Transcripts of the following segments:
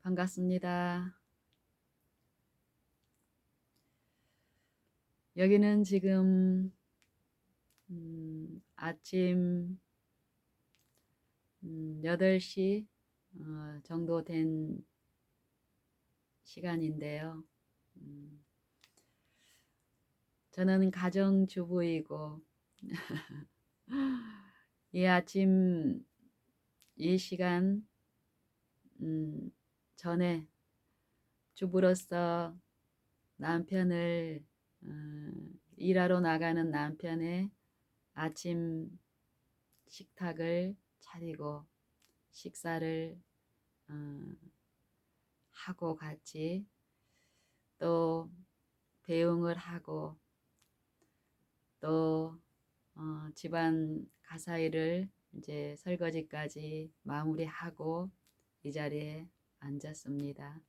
반갑습니다. 여기는 지금 아침 8시 정도 된 시간인데요. 음, 저는 가정주부이고 이 아침 이 시간 전에 주부로서 남편을 일하러 나가는 남편의 아침 식탁을 차리고 식사를 어, 하고 같이 또 배웅을 하고 또 집안 가사일을 이제 설거지까지 마무리하고 이 자리에 앉았습니다.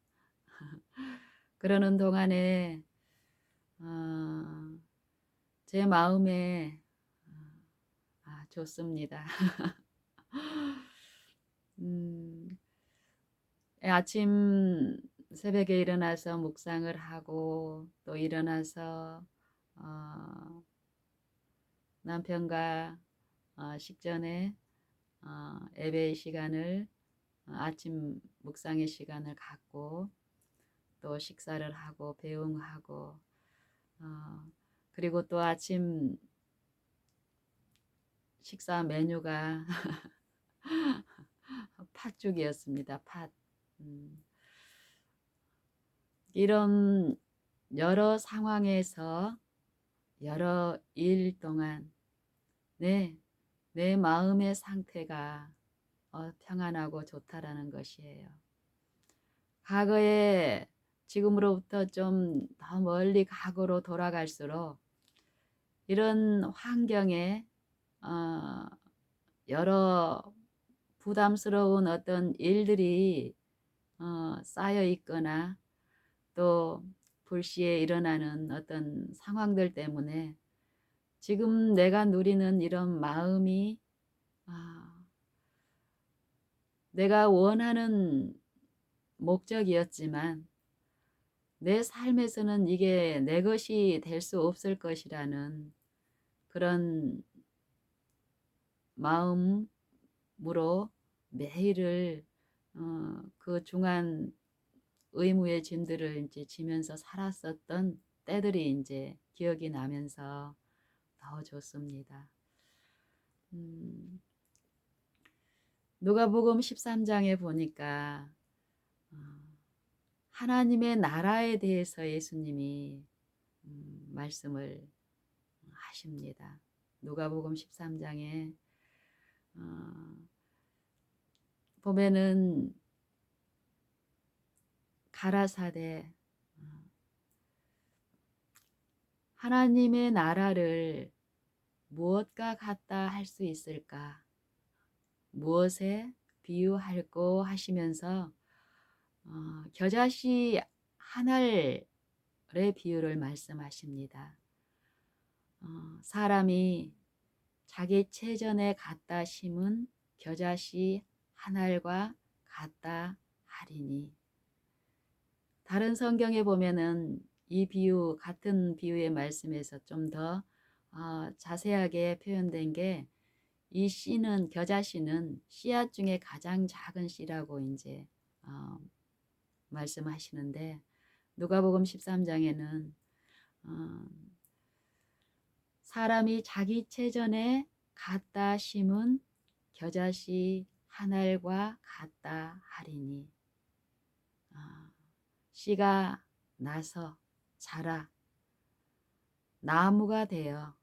그러는 동안에 어, 제 마음에 좋습니다. 음, 아침 새벽에 일어나서 묵상을 하고 또 일어나서 어, 남편과 식전에 예배의 시간을 아침 묵상의 시간을 갖고 또 식사를 하고 배웅하고 어, 그리고 또 아침 식사 메뉴가 팥죽이었습니다. 팥. 음, 이런 여러 상황에서 여러 일 동안 내 마음의 상태가 평안하고 좋다라는 것이에요. 과거에 지금으로부터 좀 더 멀리 과거로 돌아갈수록 이런 환경에 여러 부담스러운 어떤 일들이 쌓여 있거나 또 불시에 일어나는 어떤 상황들 때문에 지금 내가 누리는 이런 마음이 내가 원하는 목적이었지만 내 삶에서는 이게 내 것이 될 수 없을 것이라는 그런 마음으로 매일을 그 중한 의무의 짐들을 이제 지면서 살았었던 때들이 이제 기억이 나면서 더 좋습니다. 누가복음 13장에 보니까 어, 하나님의 나라에 대해서 예수님이 말씀을 하십니다. 누가복음 13장에 보면은 가라사대 하나님의 나라를 무엇과 같다 할 수 있을까? 무엇에 비유할꼬 하시면서 겨자씨 한 알의 비유를 말씀하십니다. 사람이 자기 체전에 갖다 심은 겨자씨 한 알과 같다 하리니. 다른 성경에 보면은 이 비유 같은 비유의 말씀에서 좀 더 자세하게 표현된 게 이 씨는 겨자씨는 씨앗 중에 가장 작은 씨라고 이제 말씀하시는데 누가복음 13장에는 사람이 자기 체전에 갖다 심은 겨자씨 한 알과 같다 하리니 씨가 나서 자라 나무가 되어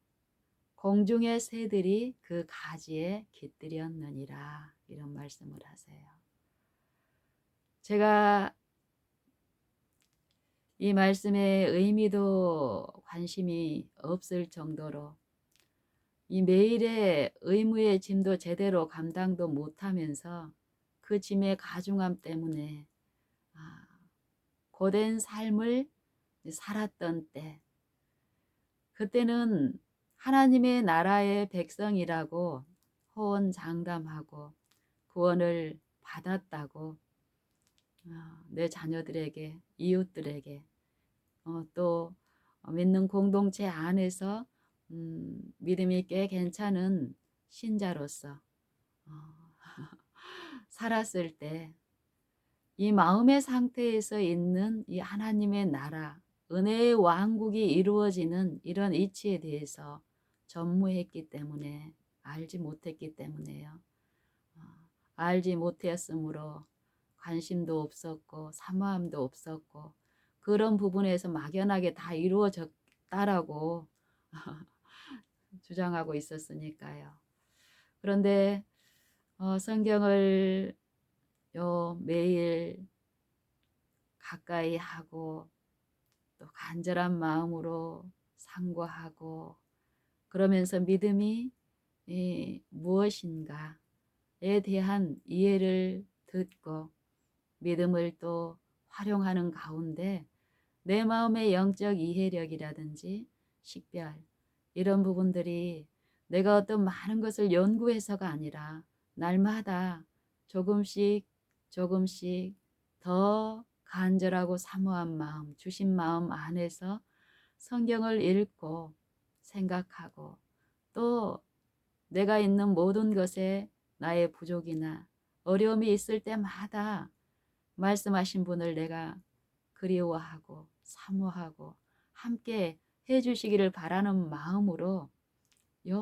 공중의 새들이 그 가지에 깃들였느니라 이런 말씀을 하세요. 제가 이 말씀의 의미도 관심이 없을 정도로 이 매일의 의무의 짐도 제대로 감당도 못하면서 그 짐의 가중함 때문에 고된 삶을 살았던 때 그때는 하나님의 나라의 백성이라고 호언장담하고 구원을 받았다고 내 자녀들에게, 이웃들에게, 또 믿는 공동체 안에서 믿음이 꽤 괜찮은 신자로서 어, 살았을 때 이 마음의 상태에서 있는 이 하나님의 나라, 은혜의 왕국이 이루어지는 이런 이치에 대해서 전무했기 때문에, 알지 못했기 때문에요. 어, 알지 못했으므로 관심도 없었고 사모함도 없었고 그런 부분에서 막연하게 다 이루어졌다라고 주장하고 있었으니까요. 그런데 성경을 매일 가까이 하고 또 간절한 마음으로 상고하고 그러면서 믿음이 무엇인가에 대한 이해를 듣고 믿음을 또 활용하는 가운데 내 마음의 영적 이해력이라든지 식별 이런 부분들이 내가 어떤 많은 것을 연구해서가 아니라 날마다 조금씩 조금씩 더 간절하고 사모한 마음, 주신 마음 안에서 성경을 읽고 생각하고 또 내가 있는 모든 것에 나의 부족이나 어려움이 있을 때마다 말씀하신 분을 내가 그리워하고 사모하고 함께 해주시기를 바라는 마음으로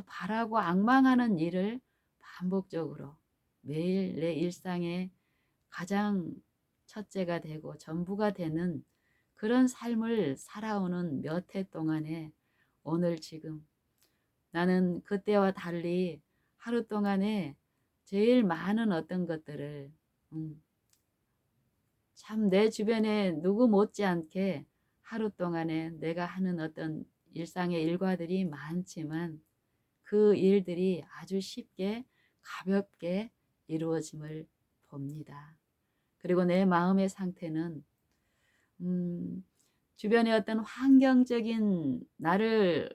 바라고 앙망하는 일을 반복적으로 매일 내 일상의 가장 첫째가 되고 전부가 되는 그런 삶을 살아오는 몇 해 동안에 오늘 지금 나는 그때와 달리 하루 동안에 제일 많은 어떤 것들을 참 내 주변에 누구 못지않게 하루 동안에 내가 하는 어떤 일상의 일과들이 많지만 그 일들이 아주 쉽게 가볍게 이루어짐을 봅니다. 그리고 내 마음의 상태는 주변의 어떤 환경적인 나를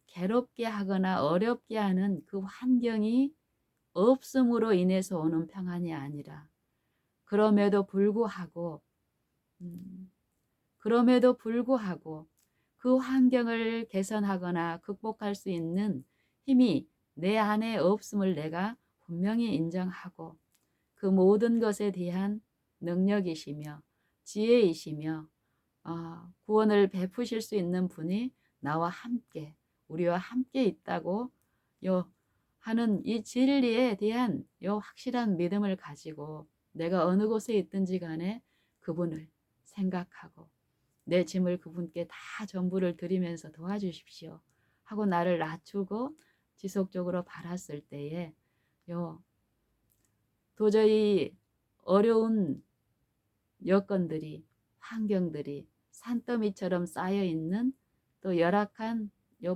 괴롭게 하거나 어렵게 하는 그 환경이 없음으로 인해서 오는 평안이 아니라 그럼에도 불구하고 그 환경을 개선하거나 극복할 수 있는 힘이 내 안에 없음을 내가 분명히 인정하고 그 모든 것에 대한 능력이시며 지혜이시며 구원을 베푸실 수 있는 분이 나와 함께 우리와 함께 있다고 하는 이 진리에 대한 확실한 믿음을 가지고 내가 어느 곳에 있든지 간에 그분을 생각하고 내 짐을 그분께 다 전부를 드리면서 도와주십시오 하고 나를 낮추고 지속적으로 바랐을 때에 도저히 어려운 여건들이 환경들이 산더미처럼 쌓여있는 또 열악한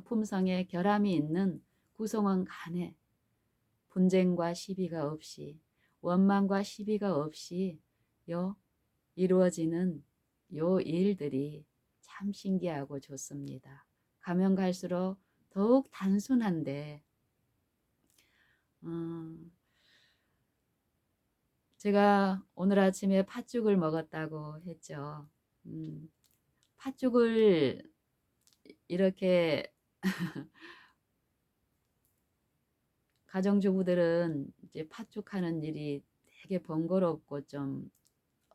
품성의 결함이 있는 구성원 간에 분쟁과 시비가 없이 원망과 시비가 없이 이루어지는 일들이 참 신기하고 좋습니다. 가면 갈수록 더욱 단순한데 제가 오늘 아침에 팥죽을 먹었다고 했죠. 팥죽을 이렇게 가정주부들은 이제 팥죽하는 일이 되게 번거롭고 좀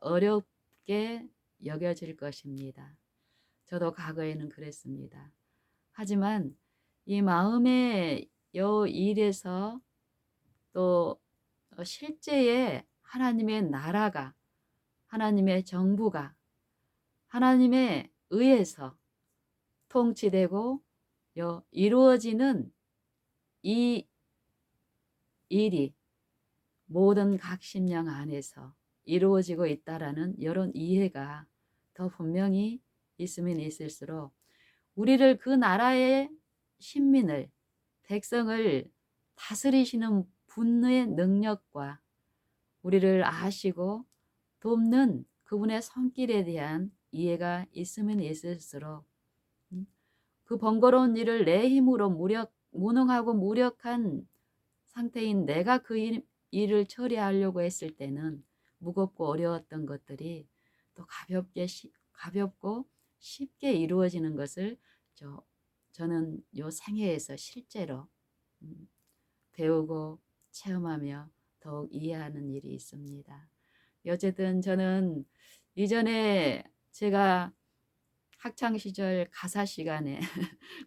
어렵게 여겨질 것입니다. 저도 과거에는 그랬습니다. 하지만 이 마음의 일에서 또 실제의 하나님의 나라가 하나님의 정부가 하나님에 의해서 통치되고 이루어지는 이 일이 모든 각 심령 안에서 이루어지고 있다라는 이런 이해가 더 분명히 있으면 있을수록 우리를 그 나라의 신민을 백성을 다스리시는 분의 능력과 우리를 아시고 돕는 그분의 손길에 대한 이해가 있으면 있을수록 그 번거로운 일을 내 힘으로 무능하고 무력한 상태인 내가 그 일을 처리하려고 했을 때는 무겁고 어려웠던 것들이 또 가볍고 쉽게 이루어지는 것을 저는 요 생애에서 실제로 배우고 체험하며 더욱 이해하는 일이 있습니다. 어쨌든 저는 이전에 제가 학창 시절 가사 시간에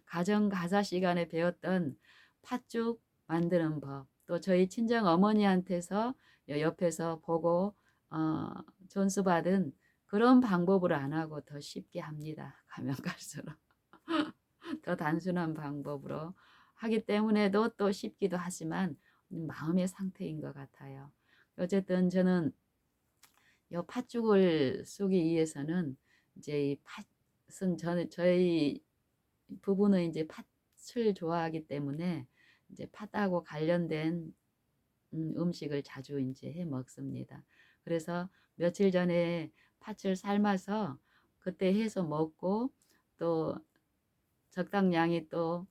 가정 가사 시간에 배웠던 팥죽 만드는 법, 또 저희 친정 어머니한테서 옆에서 보고 전수받은 그런 방법으로 안 하고 더 쉽게 합니다. 가면 갈수록 더 단순한 방법으로 하기 때문에도 또 쉽기도 하지만 마음의 상태인 것 같아요. 어쨌든 저는 이 팥죽을 쏘기 위해서는 이제 이 팥은 저희 부부는 이제 팥을 좋아하기 때문에 이제 팥하고 관련된 음식을 자주 이제 해 먹습니다. 그래서 며칠 전에 팥을 삶아서 그때 해서 먹고 또 적당량이 또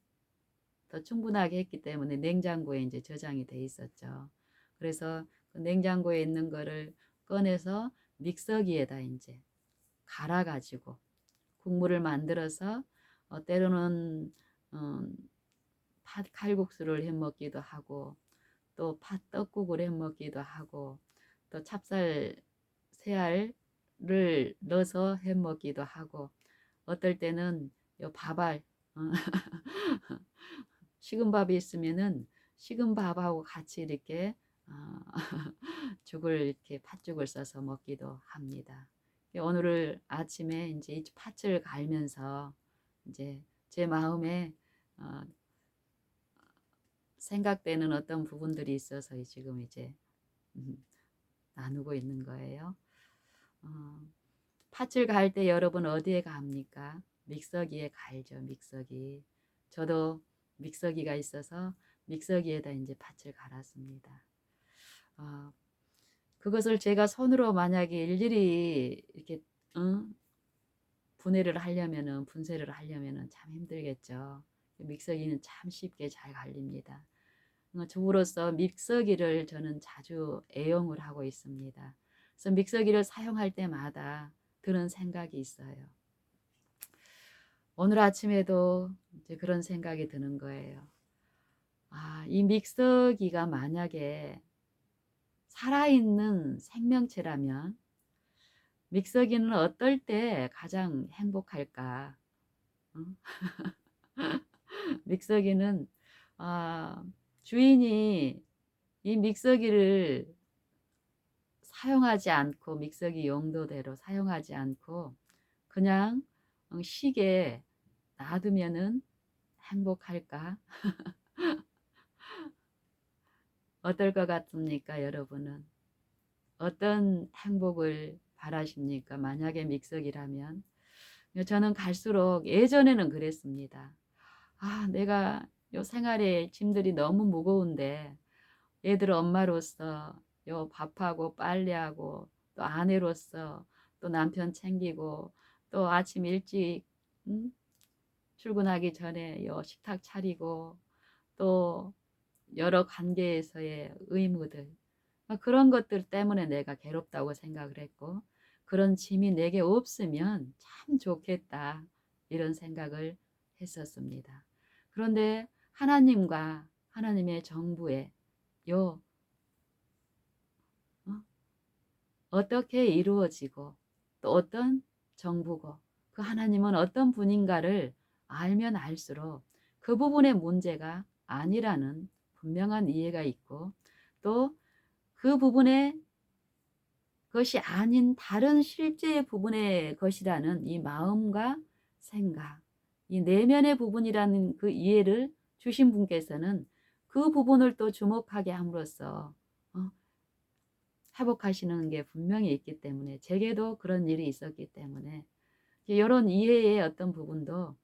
더 충분하게 했기 때문에 냉장고에 이제 저장이 돼 있었죠. 그래서 그 냉장고에 있는 거를 꺼내서 믹서기에다 이제 갈아가지고 국물을 만들어서 때로는 팥 칼국수를 해 먹기도 하고 또 팥 떡국을 해 먹기도 하고 또 찹쌀 새알을 넣어서 해 먹기도 하고 어떨 때는 요 밥알 식은 밥이 있으면은 식은 밥하고 같이 이렇게 죽을 이렇게 팥죽을 써서 먹기도 합니다. 오늘 아침에 이제 이 팥을 갈면서 이제 제 마음에 어, 생각되는 어떤 부분들이 있어서 지금 이제 나누고 있는 거예요. 팥을 갈 때 여러분 어디에 갑니까? 믹서기에 갈죠. 믹서기. 저도 믹서기가 있어서 믹서기에다 이제 팥을 갈았습니다. 그것을 제가 손으로 만약에 일일이 이렇게 분해를 하려면은 분쇄를 하려면은 참 힘들겠죠. 믹서기는 참 쉽게 잘 갈립니다. 주부로서 믹서기를 저는 자주 애용을 하고 있습니다. 그래서 믹서기를 사용할 때마다 드는 생각이 있어요. 오늘 아침에도 이제 그런 생각이 드는 거예요. 이 믹서기가 만약에 살아있는 생명체라면 믹서기는 어떨 때 가장 행복할까? 믹서기는 주인이 이 믹서기를 사용하지 않고 믹서기 용도대로 사용하지 않고 그냥 쉬게 놔두면은 행복할까? 어떨 것 같습니까, 여러분은? 어떤 행복을 바라십니까? 만약에 믹서기라면. 저는 갈수록 예전에는 그랬습니다. 내가 요 생활의 짐들이 너무 무거운데 애들 엄마로서 요 밥하고 빨래하고 또 아내로서 또 남편 챙기고 또 아침 일찍 출근하기 전에 요 식탁 차리고 또 여러 관계에서의 의무들 그런 것들 때문에 내가 괴롭다고 생각을 했고 그런 짐이 내게 없으면 참 좋겠다 이런 생각을 했었습니다. 그런데 하나님과 하나님의 정부에 요 어떻게 이루어지고 또 어떤 정부고 그 하나님은 어떤 분인가를 알면 알수록 그 부분의 문제가 아니라는 분명한 이해가 있고 또 그 부분의 것이 아닌 다른 실제의 부분의 것이라는 이 마음과 생각, 이 내면의 부분이라는 그 이해를 주신 분께서는 그 부분을 또 주목하게 함으로써 회복하시는 게 분명히 있기 때문에 제게도 그런 일이 있었기 때문에 이런 이해의 어떤 부분도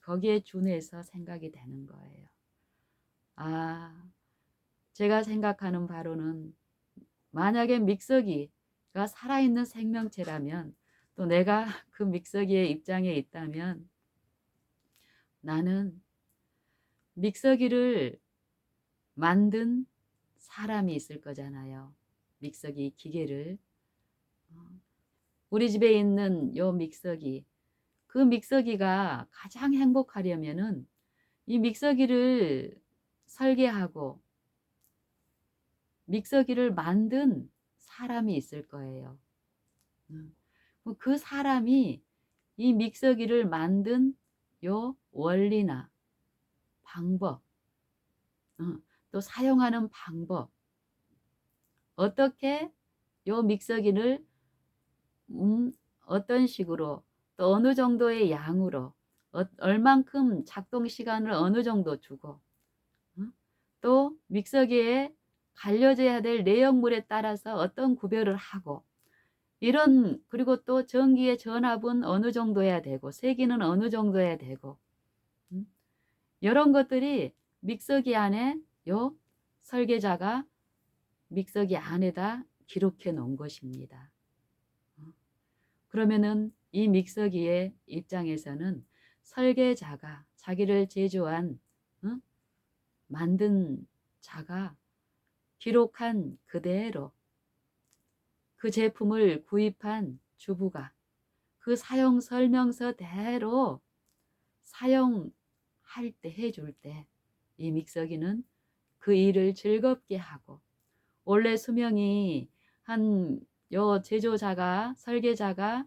거기에 준해서 생각이 되는 거예요. 제가 생각하는 바로는 만약에 믹서기가 살아있는 생명체라면 또 내가 그 믹서기의 입장에 있다면 나는 믹서기를 만든 사람이 있을 거잖아요. 믹서기 기계를. 우리 집에 있는 요 믹서기, 그 믹서기가 가장 행복하려면은 이 믹서기를 설계하고 믹서기를 만든 사람이 있을 거예요. 그 사람이 이 믹서기를 만든 요 원리나 방법, 또 사용하는 방법, 어떻게 요 믹서기를 어떤 식으로 또 어느 정도의 양으로 얼만큼 작동 시간을 어느 정도 주고 또 믹서기에 갈려져야 될 내용물에 따라서 어떤 구별을 하고 이런, 그리고 또 전기의 전압은 어느 정도 해야 되고 세기는 어느 정도 해야 되고 이런 것들이 믹서기 안에 요 설계자가 믹서기 안에다 기록해 놓은 것입니다. 그러면은 이 믹서기의 입장에서는 설계자가 자기를 제조한 만든 자가 기록한 그대로 그 제품을 구입한 주부가 그 사용 설명서대로 사용할 때 해줄 때 이 믹서기는 그 일을 즐겁게 하고 원래 수명이 한 요 제조자가 설계자가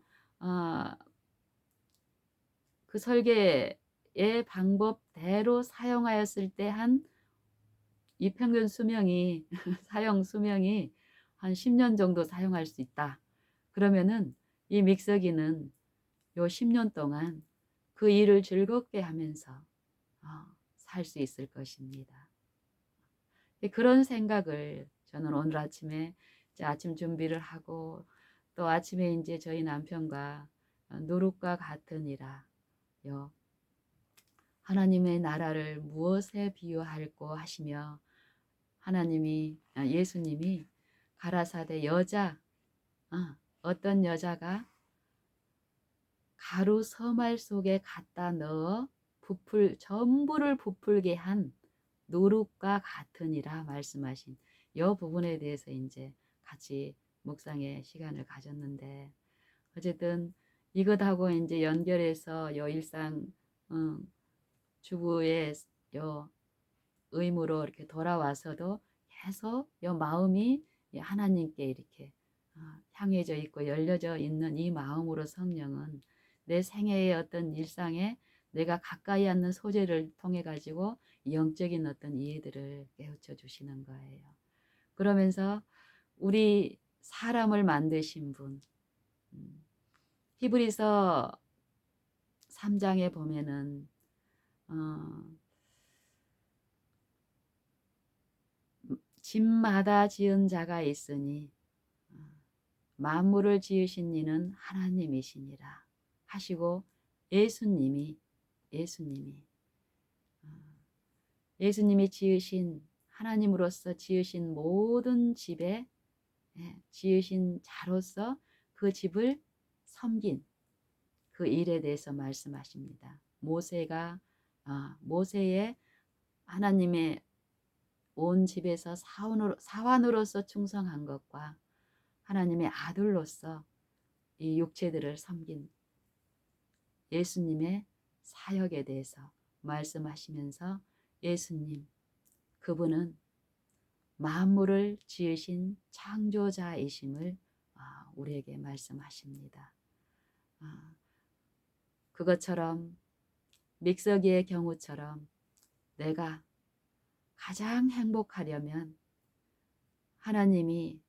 그 설계의 방법대로 사용하였을 때 한 이 평균 수명이 사용 수명이 한 10년 정도 사용할 수 있다. 그러면은 이 믹서기는 요 10년 동안 그 일을 즐겁게 하면서 살 수 있을 것입니다. 그런 생각을 저는 오늘 아침에 이제 아침 준비를 하고 또 아침에 이제 저희 남편과 누룩과 같으니라 요 하나님의 나라를 무엇에 비유할꼬 하시며 하나님이 예수님이 가라사대 여자 어떤 여자가 가루 서말 속에 갖다 넣어 전부를 부풀게 한 노룩과 같으니라 말씀하신 이 부분에 대해서 이제 같이 묵상의 시간을 가졌는데 어쨌든 이것하고 이제 연결해서 요 일상 주부의 요 의무로 이렇게 돌아와서도 계속 요 마음이 하나님께 이렇게 향해져 있고 열려져 있는 이 마음으로 성령은 내 생애의 어떤 일상에 내가 가까이 앉는 소재를 통해 가지고 영적인 어떤 이해들을 깨우쳐 주시는 거예요. 그러면서 우리 사람을 만드신 분 히브리서 3장에 보면은 집마다 지은 자가 있으니 만물을 지으신 이는 하나님이시니라 하시고 예수님이 지으신 하나님으로서 지으신 모든 집에 지으신 자로서 그 집을 섬긴 그 일에 대해서 말씀하십니다. 모세의 하나님의 온 집에서 사환으로서 충성한 것과 하나님의 아들로서 이 육체들을 섬긴 예수님의 사역에 대해서 말씀하시면서 예수님 그분은 만물을 지으신 창조자이심을 우리에게 말씀하십니다. 그것처럼 믹서기의 경우처럼 내가 가장 행복하려면 하나님이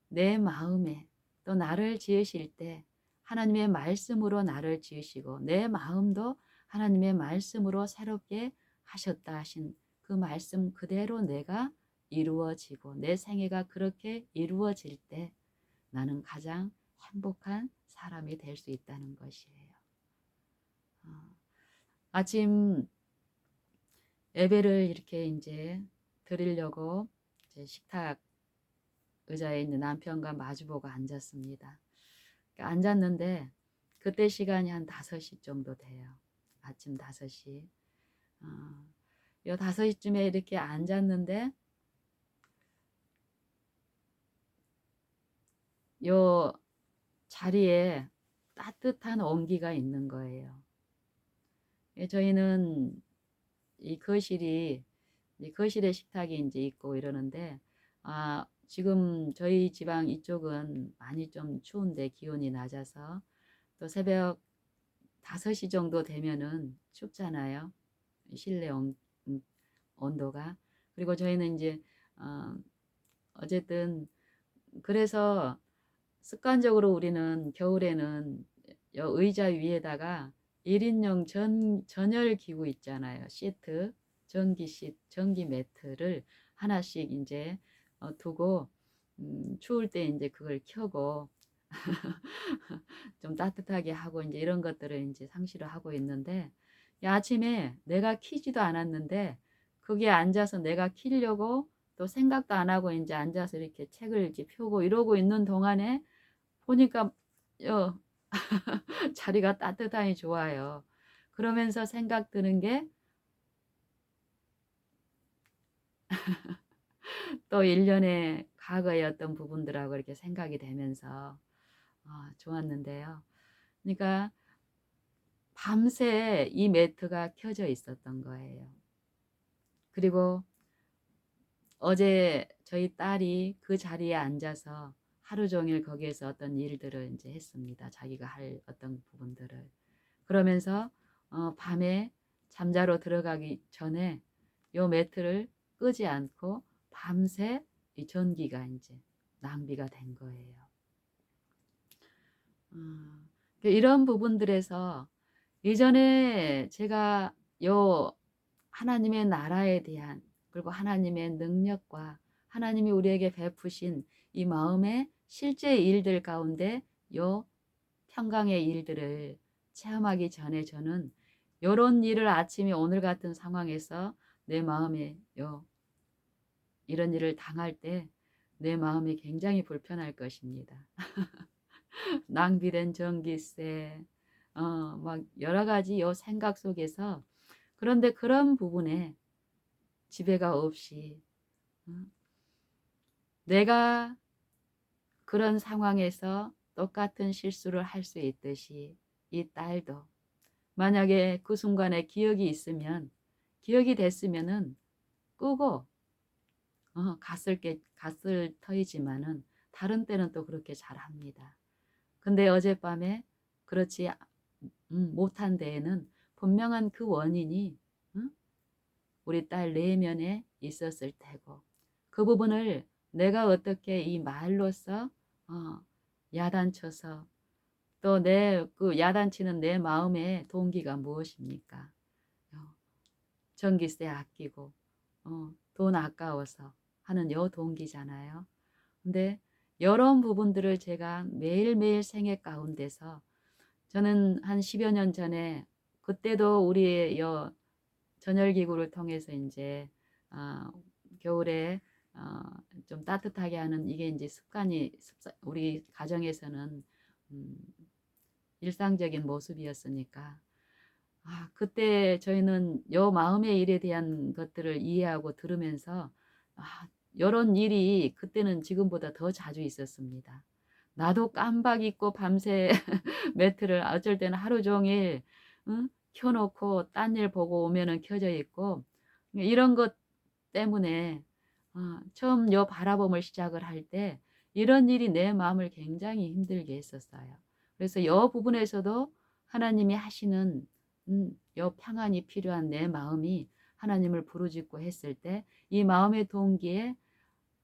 내 마음에 또 나를 지으실 때 하나님의 말씀으로 나를 지으시고 내 마음도 하나님의 말씀으로 새롭게 하셨다 하신 그 말씀 그대로 내가 이루어지고 내 생애가 그렇게 이루어질 때 나는 가장 행복한 사람이 될 수 있다는 것이에요. 아침 예배를 이렇게 이제 드리려고 이제 식탁 의자에 있는 남편과 마주보고 앉았습니다. 앉았는데 그때 시간이 한 5시 정도 돼요. 아침 5시. 요 5시쯤에 이렇게 앉았는데 요 자리에 따뜻한 온기가 있는 거예요. 예, 저희는 이 거실이 이 거실에 식탁이 이제 있고 이러는데, 지금 저희 지방 이쪽은 많이 좀 추운데 기온이 낮아서 또 새벽 5시 정도 되면은 춥잖아요. 실내 음, 온도가. 그리고 저희는 이제 어, 어쨌든 그래서 습관적으로 우리는 겨울에는 여 의자 위에다가 1인용 전열 기구 있잖아요. 시트, 전기 매트를 하나씩 이제 두고 추울 때 이제 그걸 켜고 좀 따뜻하게 하고 이제 이런 것들을 이제 상시로 하고 있는데, 이 아침에 내가 키지도 않았는데 거기에 앉아서 내가 키려고 또 생각도 안 하고 이제 앉아서 이렇게 책을 이렇게 펴고 이러고 있는 동안에 보니까 어, 자리가 따뜻하니 좋아요. 그러면서 생각 드는 게 또 1년의 과거의 어떤 부분들하고 이렇게 생각이 되면서 좋았는데요. 그러니까 밤새 이 매트가 켜져 있었던 거예요. 그리고 어제 저희 딸이 그 자리에 앉아서 하루 종일 거기에서 어떤 일들을 이제 했습니다. 자기가 할 어떤 부분들을. 그러면서 밤에 잠자러 들어가기 전에 요 매트를 끄지 않고 밤새 이 전기가 이제 낭비가 된 거예요. 이런 부분들에서 예전에 제가 요 하나님의 나라에 대한, 그리고 하나님의 능력과 하나님이 우리에게 베푸신 이 마음의 실제 일들 가운데 요 평강의 일들을 체험하기 전에 저는 요런 일을 아침에 오늘 같은 상황에서 내 마음에 이런 일을 당할 때 내 마음이 굉장히 불편할 것입니다. 낭비된 전기세, 막 여러 가지 요 생각 속에서, 그런데 그런 부분에 지배가 없이 어, 내가 그런 상황에서 똑같은 실수를 할 수 있듯이 이 딸도 만약에 그 순간에 기억이 됐으면은 끄고 갔을 터이지만은 다른 때는 또 그렇게 잘합니다. 근데 어젯밤에 그렇지 못한 데에는 분명한 그 원인이 응? 우리 딸 내면에 있었을 테고, 그 부분을 내가 어떻게 이 말로써 어, 야단쳐서, 또 그 야단치는 내 마음의 동기가 무엇입니까? 어, 전기세 아끼고 돈 아까워서 하는 요 동기잖아요. 근데 이런 부분들을 제가 매일매일 생애 가운데서, 저는 한 10여 년 전에 그때도 우리의 전열기구를 통해서 이제 어, 겨울에 어, 좀 따뜻하게 하는 이게 이제 우리 가정에서는 음, 일상적인 모습이었으니까, 그때 저희는 요 마음의 일에 대한 것들을 이해하고 들으면서 요런 일이 그때는 지금보다 더 자주 있었습니다. 나도 깜박 잊고 밤새 매트를 어쩔 때는 하루 종일 응? 켜놓고 딴 일 보고 오면은 켜져 있고, 이런 것 때문에 처음 요 바라봄을 시작을 할 때 이런 일이 내 마음을 굉장히 힘들게 했었어요. 그래서 요 부분에서도 하나님이 하시는 요 평안이 필요한 내 마음이 하나님을 부르짖고 했을 때 이 마음의 동기에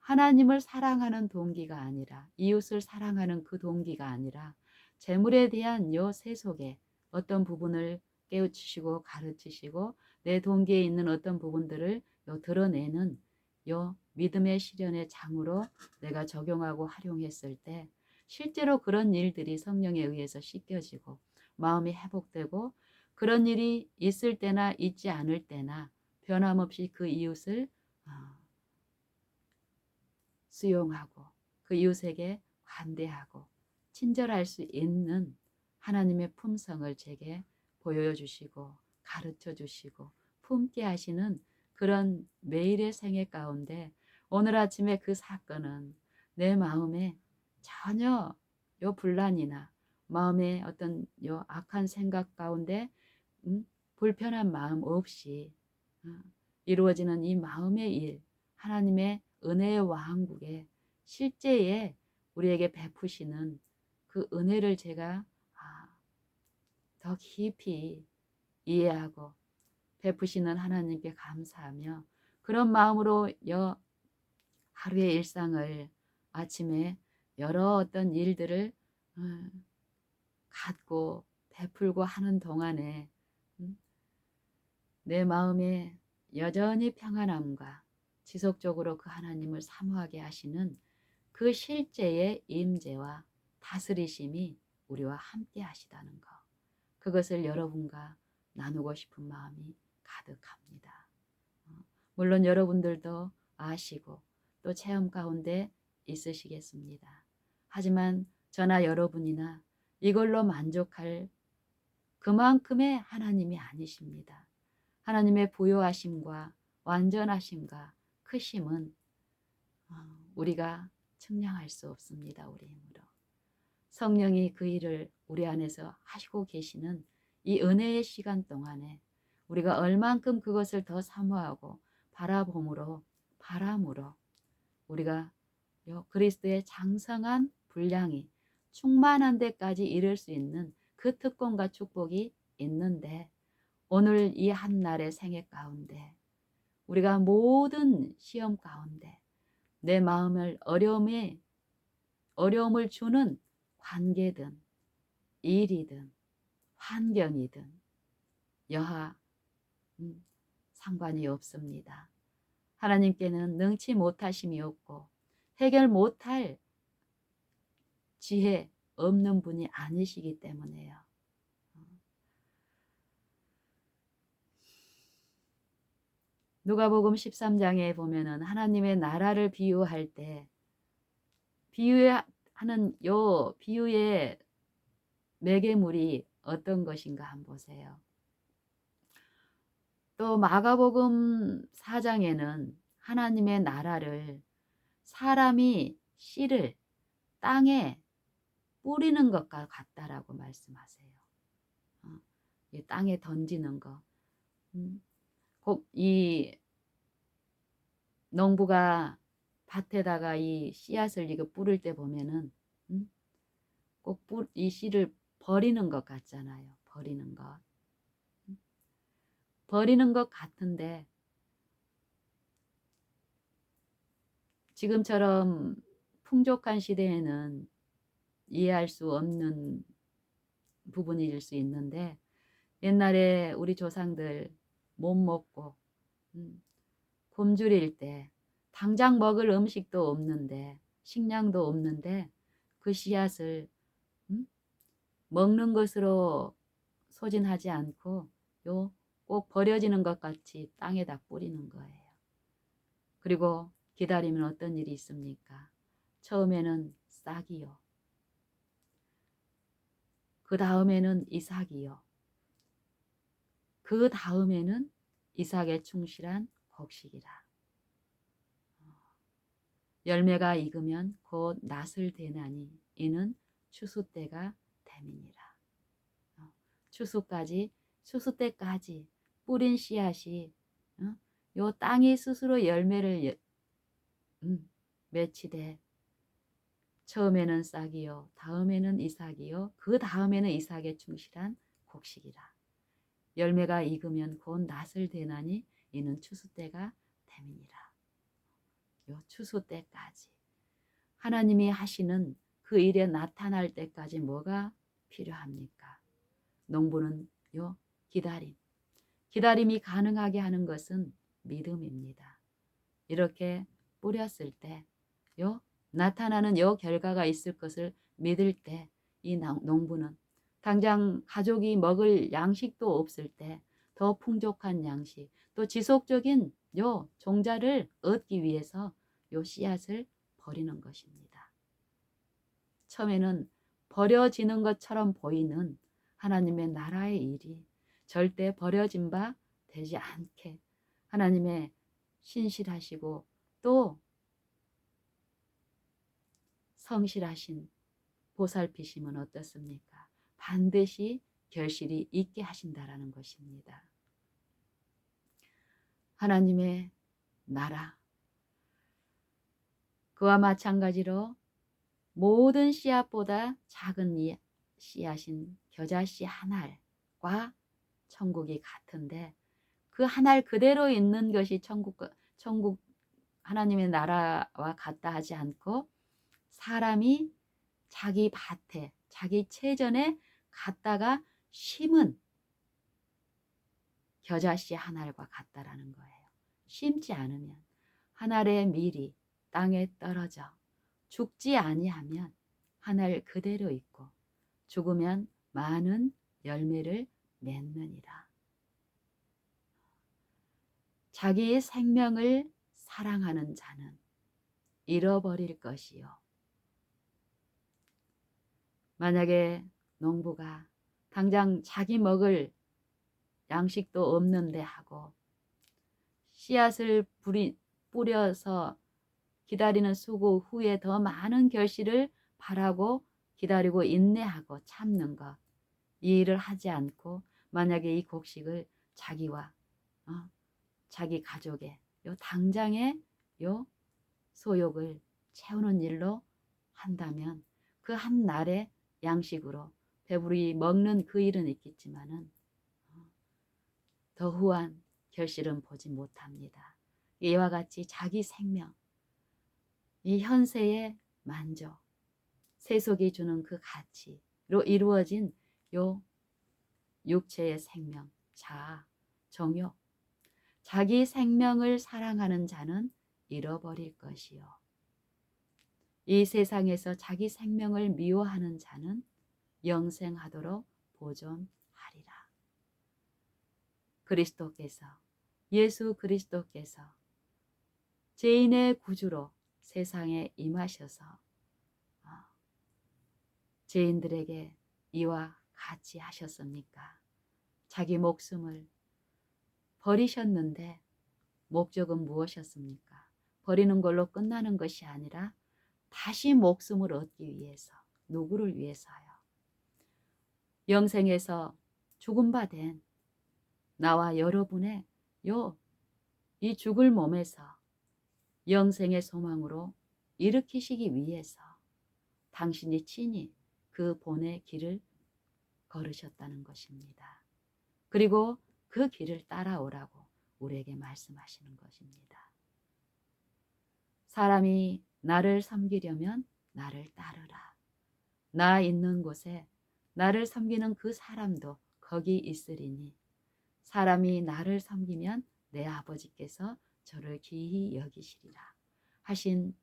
하나님을 사랑하는 동기가 아니라, 이웃을 사랑하는 그 동기가 아니라 재물에 대한 요 세속에 어떤 부분을 깨우치시고 가르치시고 내 동기에 있는 어떤 부분들을 드러내는 요 믿음의 실현의 장으로 내가 적용하고 활용했을 때 실제로 그런 일들이 성령에 의해서 씻겨지고 마음이 회복되고, 그런 일이 있을 때나 있지 않을 때나 변함없이 그 이웃을 수용하고 그 이웃에게 관대하고 친절할 수 있는 하나님의 품성을 제게 보여주시고 가르쳐 주시고 품게 하시는 그런 매일의 생애 가운데 오늘 아침에 그 사건은 내 마음에 전혀 요 분란이나 마음의 어떤 요 악한 생각 가운데 불편한 마음 없이 어, 이루어지는 이 마음의 일, 하나님의 은혜의 왕국에 실제에 우리에게 베푸시는 그 은혜를 제가 더 깊이 이해하고 베푸시는 하나님께 감사하며 그런 마음으로 하루의 일상을 아침에 여러 어떤 일들을 어, 갖고 베풀고 하는 동안에 음, 내 마음에 여전히 평안함과 지속적으로 그 하나님을 사모하게 하시는 그 실제의 임재와 다스리심이 우리와 함께 하시다는 것. 그것을 여러분과 나누고 싶은 마음이 가득합니다. 물론 여러분들도 아시고 또 체험 가운데 있으시겠습니다. 하지만 저나 여러분이나 이걸로 만족할 그만큼의 하나님이 아니십니다. 하나님의 부요하심과 완전하심과 크심은 우리가 측량할 수 없습니다. 우리 힘으로. 성령이 그 일을 우리 안에서 하시고 계시는 이 은혜의 시간 동안에 우리가 얼만큼 그것을 더 사모하고 바라봄으로 바람으로 우리가 그리스도의 장성한 분량이 충만한 데까지 이를 수 있는 그 특권과 축복이 있는데 오늘 이 한날의 생애 가운데 우리가 모든 시험 가운데 내 마음을 어려움을 주는 관계든 일이든 환경이든 여하 상관이 없습니다. 하나님께는 능치 못하심이 없고 해결 못할 지혜 없는 분이 아니시기 때문에요. 누가복음 13장에 보면은 하나님의 나라를 비유할 때 비유하는 요 비유의 매개물이 어떤 것인가 한번 보세요. 또 마가복음 4장에는 하나님의 나라를 사람이 씨를 땅에 뿌리는 것과 같다라고 말씀하세요. 이 땅에 던지는 거. 이 농부가 밭에다가 이 씨앗을 이거 뿌릴 때 보면은 꼭 이 씨를 버리는 것 같잖아요. 버리는 것. 버리는 것 같은데 지금처럼 풍족한 시대에는 이해할 수 없는 부분일 수 있는데 옛날에 우리 조상들 못 먹고 굶주릴 때 당장 먹을 음식도 없는데 식량도 없는데 그 씨앗을 먹는 것으로 소진하지 않고 꼭 버려지는 것 같이 땅에다 뿌리는 거예요. 그리고 기다리면 어떤 일이 있습니까? 처음에는 싹이요. 그 다음에는 이삭이요. 그 다음에는 이삭에 충실한 곡식이라. 열매가 익으면 곧 낫을 대나니 이는 추수 때가 됨이니라. 추수 때까지 뿌린 씨앗이 요 땅이 스스로 열매를 맺히되 처음에는 싹이요 다음에는 이삭이요 그 다음에는 이삭에 충실한 곡식이라. 열매가 익으면 곧 낫을 대나니 이는 추수 때가 됨이니라. 요 추수 때까지 하나님이 하시는 그 일에 나타날 때까지 뭐가 필요합니까? 농부는 기다림이 가능하게 하는 것은 믿음입니다. 이렇게 뿌렸을 때 나타나는 결과가 있을 것을 믿을 때 이 농부는 당장 가족이 먹을 양식도 없을 때 더 풍족한 양식 또 지속적인 종자를 얻기 위해서 씨앗을 버리는 것입니다. 처음에는 버려지는 것처럼 보이는 하나님의 나라의 일이 절대 버려진 바 되지 않게 하나님의 신실하시고 또 성실하신 보살피심은 어떻습니까? 반드시 결실이 있게 하신다라는 것입니다. 하나님의 나라, 그와 마찬가지로 모든 씨앗보다 작은 이 씨앗인 겨자씨 한 알과 천국이 같은데, 그 한 알 그대로 있는 것이 천국 하나님의 나라와 같다 하지 않고, 사람이 자기 밭에 자기 채전에 갖다가 심은 겨자씨 한 알과 같다라는 거예요. 심지 않으면 한 알의 밀이 땅에 떨어져 죽지 아니하면 한 알 그대로 있고, 죽으면 많은 열매를 맺느니라. 자기의 생명을 사랑하는 자는 잃어버릴 것이요. 만약에 농부가 당장 자기 먹을 양식도 없는데 하고 씨앗을 뿌려서 기다리는 수고 후에 더 많은 결실을 바라고 기다리고 인내하고 참는 것, 이 일을 하지 않고 만약에 이 곡식을 자기와 자기 가족의 요 당장의 요 소욕을 채우는 일로 한다면 그 한 날의 양식으로 배부리 먹는 그 일은 있겠지만은 더 후한 결실은 보지 못합니다. 이와 같이 자기 생명, 이 현세의 만족, 세속이 주는 그 가치로 이루어진 요 육체의 생명, 자아, 정욕, 자기 생명을 사랑하는 자는 잃어버릴 것이요. 이 세상에서 자기 생명을 미워하는 자는 영생하도록 보존하리라. 그리스도께서, 예수 그리스도께서 죄인의 구주로 세상에 임하셔서 죄인들에게 이와 같이 하셨습니까? 자기 목숨을 버리셨는데 목적은 무엇이었습니까? 버리는 걸로 끝나는 것이 아니라 다시 목숨을 얻기 위해서, 누구를 위해서요? 영생에서 죽은 바 된 나와 여러분의 이 죽을 몸에서 영생의 소망으로 일으키시기 위해서 당신이 친히 그 본의 길을 걸으셨다는 것입니다. 그리고 그 길을 따라오라고 우리에게 말씀하시는 것입니다. 사람이 나를 섬기려면 나를 따르라. 나 있는 곳에 나를 섬기는 그 사람도 거기 있으리니 사람이 나를 섬기면 내 아버지께서 저를 귀히 여기시리라 하신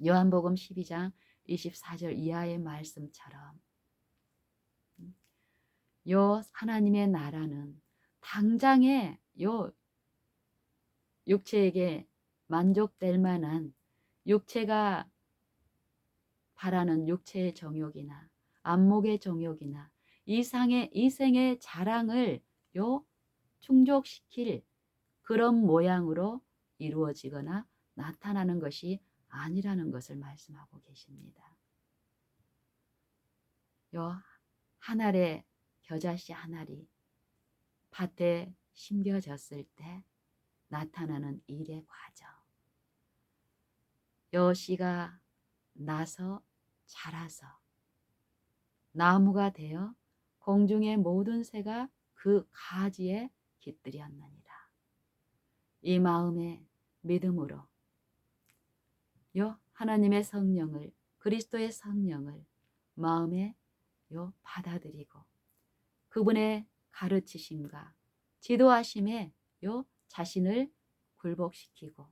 요한복음 12장 24절 이하의 말씀처럼 요 하나님의 나라는 당장에 요 육체에게 만족될 만한, 육체가 바라는 육체의 정욕이나 안목의 정욕이나 이생의 자랑을 충족시킬 그런 모양으로 이루어지거나 나타나는 것이 아니라는 것을 말씀하고 계십니다. 요 한 알의 겨자씨 한 알이 밭에 심겨졌을 때 나타나는 일의 과정. 요 씨가 나서 자라서 나무가 되어 공중의 모든 새가 그 가지에 깃들였느니라. 이 마음의 믿음으로 요 하나님의 성령을, 그리스도의 성령을 마음에 받아들이고 그분의 가르치심과 지도하심에 자신을 굴복시키고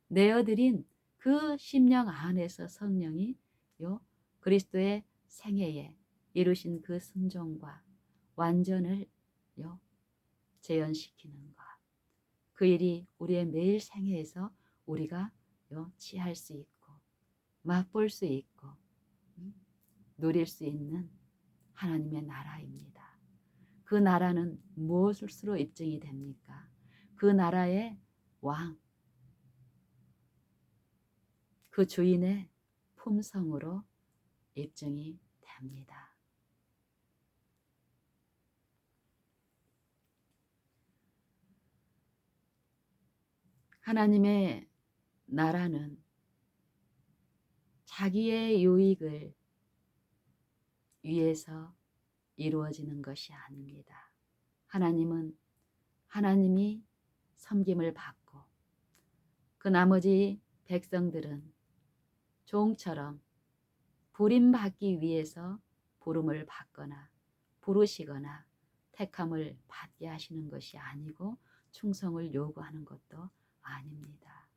내어드린 그 심령 안에서 성령이 그리스도의 생애에 이루신 그 순종과 완전을 재현시키는 것. 그 일이 우리의 매일 생애에서 우리가 취할 수 있고 맛볼 수 있고 누릴 수 있는 하나님의 나라입니다. 그 나라는 무엇으로 입증이 됩니까? 그 나라의 왕, 그 주인의 품성으로 입증이 됩니다. 하나님의 나라는 자기의 유익을 위해서 이루어지는 것이 아닙니다. 하나님은 하나님이 섬김을 받고 그 나머지 백성들은 종처럼 부림받기 위해서 부름을 받거나 부르시거나 택함을 받게 하시는 것이 아니고 충성을 요구하는 것도 아닙니다.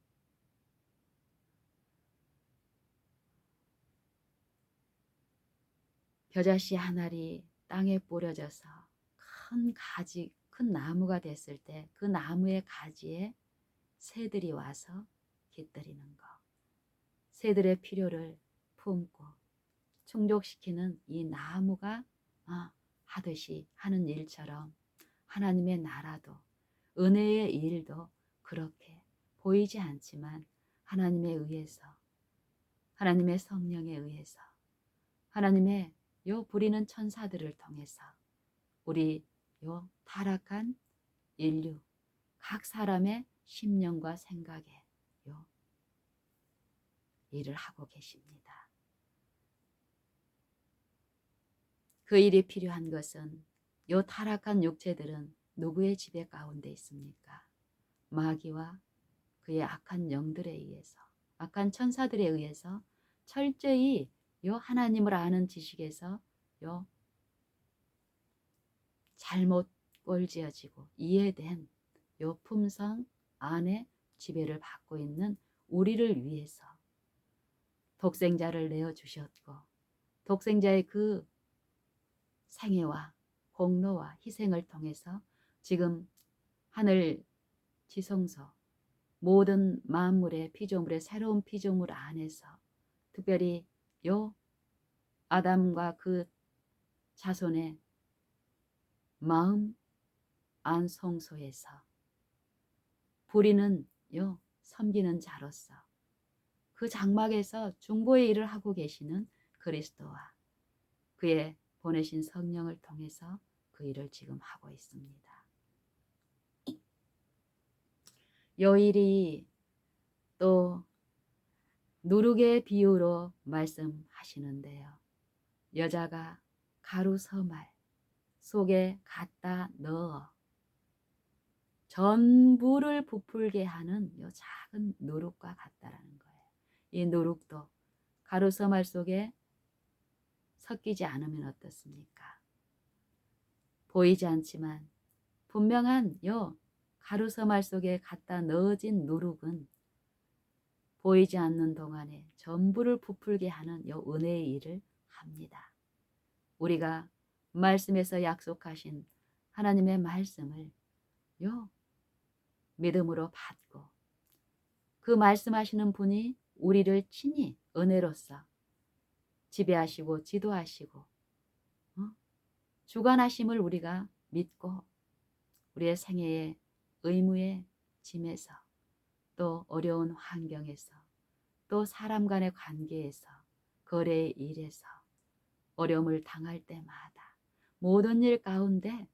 겨자씨 한 알이 땅에 뿌려져서 큰 가지, 큰 나무가 됐을 때 그 나무의 가지에 새들이 와서 깃들이는 것, 새들의 필요를 품고 충족시키는 이 나무가 하듯이 하는 일처럼 하나님의 나라도 은혜의 일도 그렇게 보이지 않지만 하나님에 의해서, 하나님의 성령에 의해서, 하나님의 요 부리는 천사들을 통해서 우리 요 타락한 인류 각 사람의 심령과 생각에 요 일을 하고 계십니다. 그 일이 필요한 것은 요 타락한 육체들은 누구의 지배 가운데 있습니까? 마귀와 그의 악한 영들에 의해서, 악한 천사들에 의해서 철저히 요 하나님을 아는 지식에서 요 잘못 꼴지어지고 이해된 요 품성 안에 지배를 받고 있는 우리를 위해서 독생자를 내어주셨고 독생자의 그 생애와 공로와 희생을 통해서 지금 하늘 지성소 모든 만물의 피조물의 새로운 피조물 안에서 특별히 요 아담과 그 자손의 마음 안성소에서 부리는 요 섬기는 자로서 그 장막에서 중보의 일을 하고 계시는 그리스도와 그의 보내신 성령을 통해서 그 일을 지금 하고 있습니다. 요 일이 또 누룩의 비유로 말씀하시는데요. 여자가 가루 서말 속에 갖다 넣어 전부를 부풀게 하는 요 작은 누룩과 같다라는 거예요. 이 누룩도 가루 서말 속에 섞이지 않으면 어떻습니까? 보이지 않지만 분명한 요 가루 서말 속에 갖다 넣어진 누룩은 보이지 않는 동안에 전부를 부풀게 하는 요 은혜의 일을 합니다. 우리가 말씀에서 약속하신 하나님의 말씀을 요 믿음으로 받고 그 말씀하시는 분이 우리를 친히 은혜로서 지배하시고 지도하시고 주관하심을 우리가 믿고 우리의 생애의 의무의 짐에서 또 어려운 환경에서 또 사람 간의 관계에서 거래의 일에서 어려움을 당할 때마다 모든 일 가운데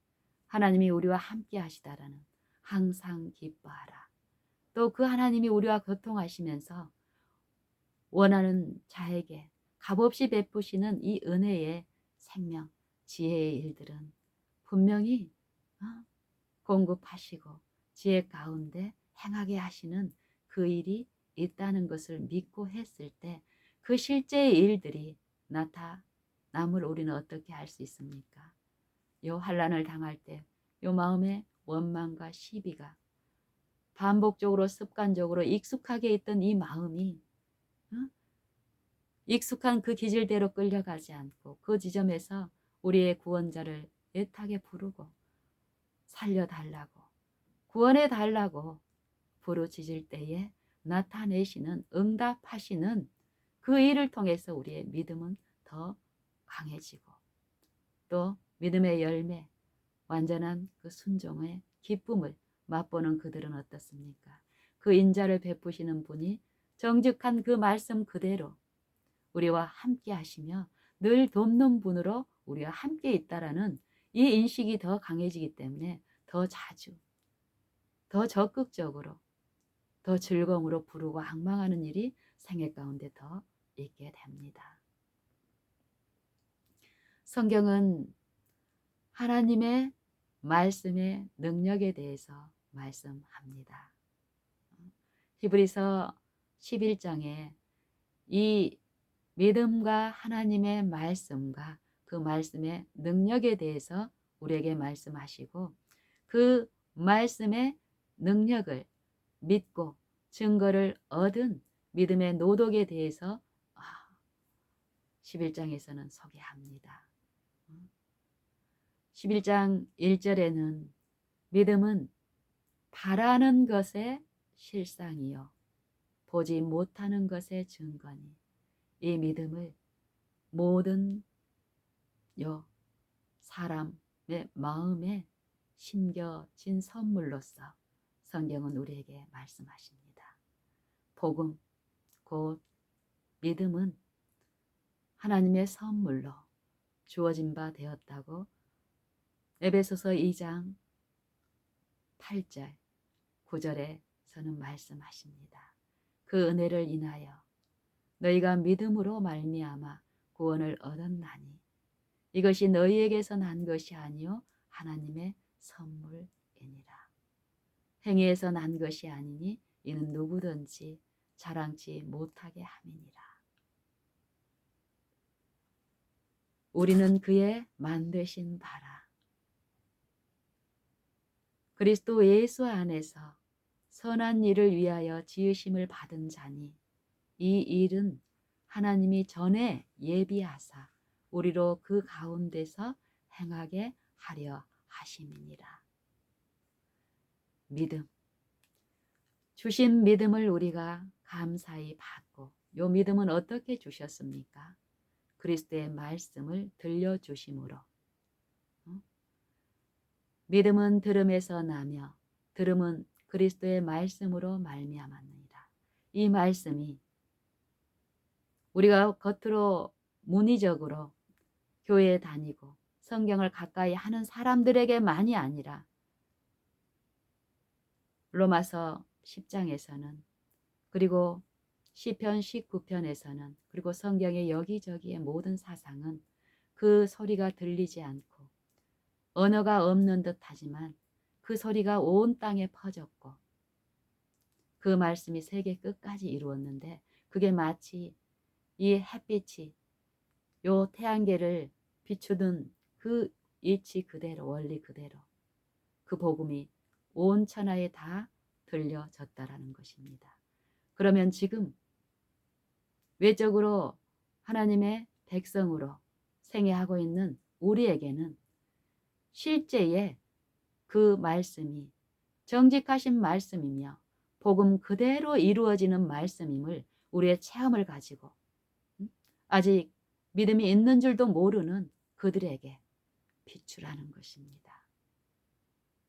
하나님이 우리와 함께 하시다라는 항상 기뻐하라. 또 그 하나님이 우리와 교통하시면서 원하는 자에게 값없이 베푸시는 이 은혜의 생명, 지혜의 일들은 분명히 공급하시고 지혜 가운데 행하게 하시는 그 일이 있다는 것을 믿고 했을 때 그 실제의 일들이 나타남을 우리는 어떻게 할 수 있습니까? 요 환난을 당할 때 요 마음의 원망과 시비가 반복적으로 습관적으로 익숙하게 있던 이 마음이 익숙한 그 기질대로 끌려가지 않고 그 지점에서 우리의 구원자를 애타게 부르고 살려달라고 구원해달라고 부르짖을 때에 나타내시는 응답하시는 그 일을 통해서 우리의 믿음은 더 강해지고 또 믿음의 열매 완전한 그 순종의 기쁨을 맛보는 그들은 어떻습니까? 그 인자를 베푸시는 분이 정직한 그 말씀 그대로 우리와 함께 하시며 늘 돕는 분으로 우리와 함께 있다라는 이 인식이 더 강해지기 때문에 더 자주, 더 적극적으로, 더 즐거움으로 부르고 앙망하는 일이 생애 가운데 더 있게 됩니다. 성경은 하나님의 말씀의 능력에 대해서 말씀합니다. 히브리서 11장에 이 믿음과 하나님의 말씀과 그 말씀의 능력에 대해서 우리에게 말씀하시고 그 말씀의 능력을 믿고 증거를 얻은 믿음의 노독에 대해서 11장에서는 소개합니다. 11장 1절에는 믿음은 바라는 것의 실상이요 보지 못하는 것의 증거니 이 믿음을 모든 사람의 마음에 심겨진 선물로서 성경은 우리에게 말씀하십니다. 복음 곧 믿음은 하나님의 선물로 주어진 바 되었다고 에베소서 2장 8절 9절에서는 말씀하십니다. 그 은혜를 인하여 너희가 믿음으로 말미암아 구원을 얻었나니 이것이 너희에게서 난 것이 아니요 하나님의 선물이니라. 행위에서 난 것이 아니니 이는 누구든지 자랑치 못하게 함이니라. 우리는 그의 만드신 바라 그리스도 예수 안에서 선한 일을 위하여 지으심을 받은 자니 이 일은 하나님이 전에 예비하사 우리로 그 가운데서 행하게 하려 하심이니라. 믿음. 주신 믿음을 우리가 감사히 받고 요 믿음은 어떻게 주셨습니까? 그리스도의 말씀을 들려주심으로. 믿음은 들음에서 나며 들음은 그리스도의 말씀으로 말미암았느니라. 이 말씀이 우리가 겉으로 문의적으로 교회에 다니고 성경을 가까이 하는 사람들에게만이 아니라 로마서 10장에서는 그리고 시편 19편에서는 그리고 성경의 여기저기의 모든 사상은 그 소리가 들리지 않고 언어가 없는 듯 하지만 그 소리가 온 땅에 퍼졌고 그 말씀이 세계 끝까지 이루었는데 그게 마치 이 햇빛이 요 태양계를 비추던 그 이치 그대로 원리 그대로 그 복음이 온 천하에 다 들려졌다라는 것입니다. 그러면 지금 외적으로 하나님의 백성으로 생애하고 있는 우리에게는 실제의 그 말씀이 정직하신 말씀이며 복음 그대로 이루어지는 말씀임을 우리의 체험을 가지고 아직 믿음이 있는 줄도 모르는 그들에게 비추라는 것입니다.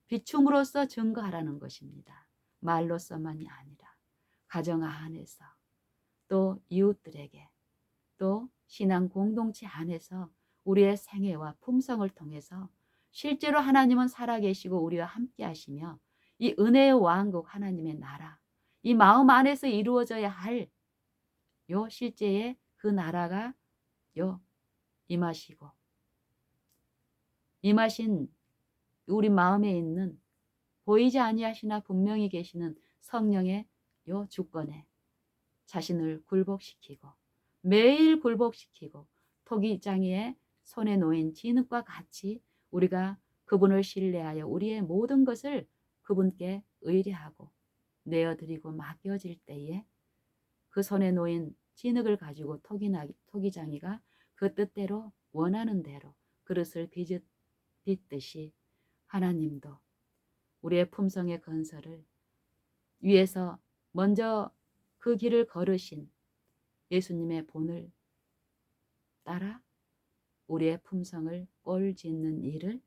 비춤으로써 증거하라는 것입니다. 말로서만이 아니라 가정 안에서 또 이웃들에게 또 신앙 공동체 안에서 우리의 생애와 품성을 통해서 실제로 하나님은 살아계시고 우리와 함께 하시며 이 은혜의 왕국 하나님의 나라 이 마음 안에서 이루어져야 할 요 실제의 그 나라가 요 임하시고 임하신 우리 마음에 있는 보이지 아니하시나 분명히 계시는 성령의 요 주권에 자신을 굴복시키고 매일 굴복시키고 토기장이의 손에 놓인 진흙과 같이 우리가 그분을 신뢰하여 우리의 모든 것을 그분께 의뢰하고 내어드리고 맡겨질 때에 그 손에 놓인 진흙을 가지고 토기장이가 그 뜻대로 원하는 대로 그릇을 빚듯이 하나님도 우리의 품성의 건설을 위해서 먼저 그 길을 걸으신 예수님의 본을 따라 우리의 품성을 꼴짓는 일을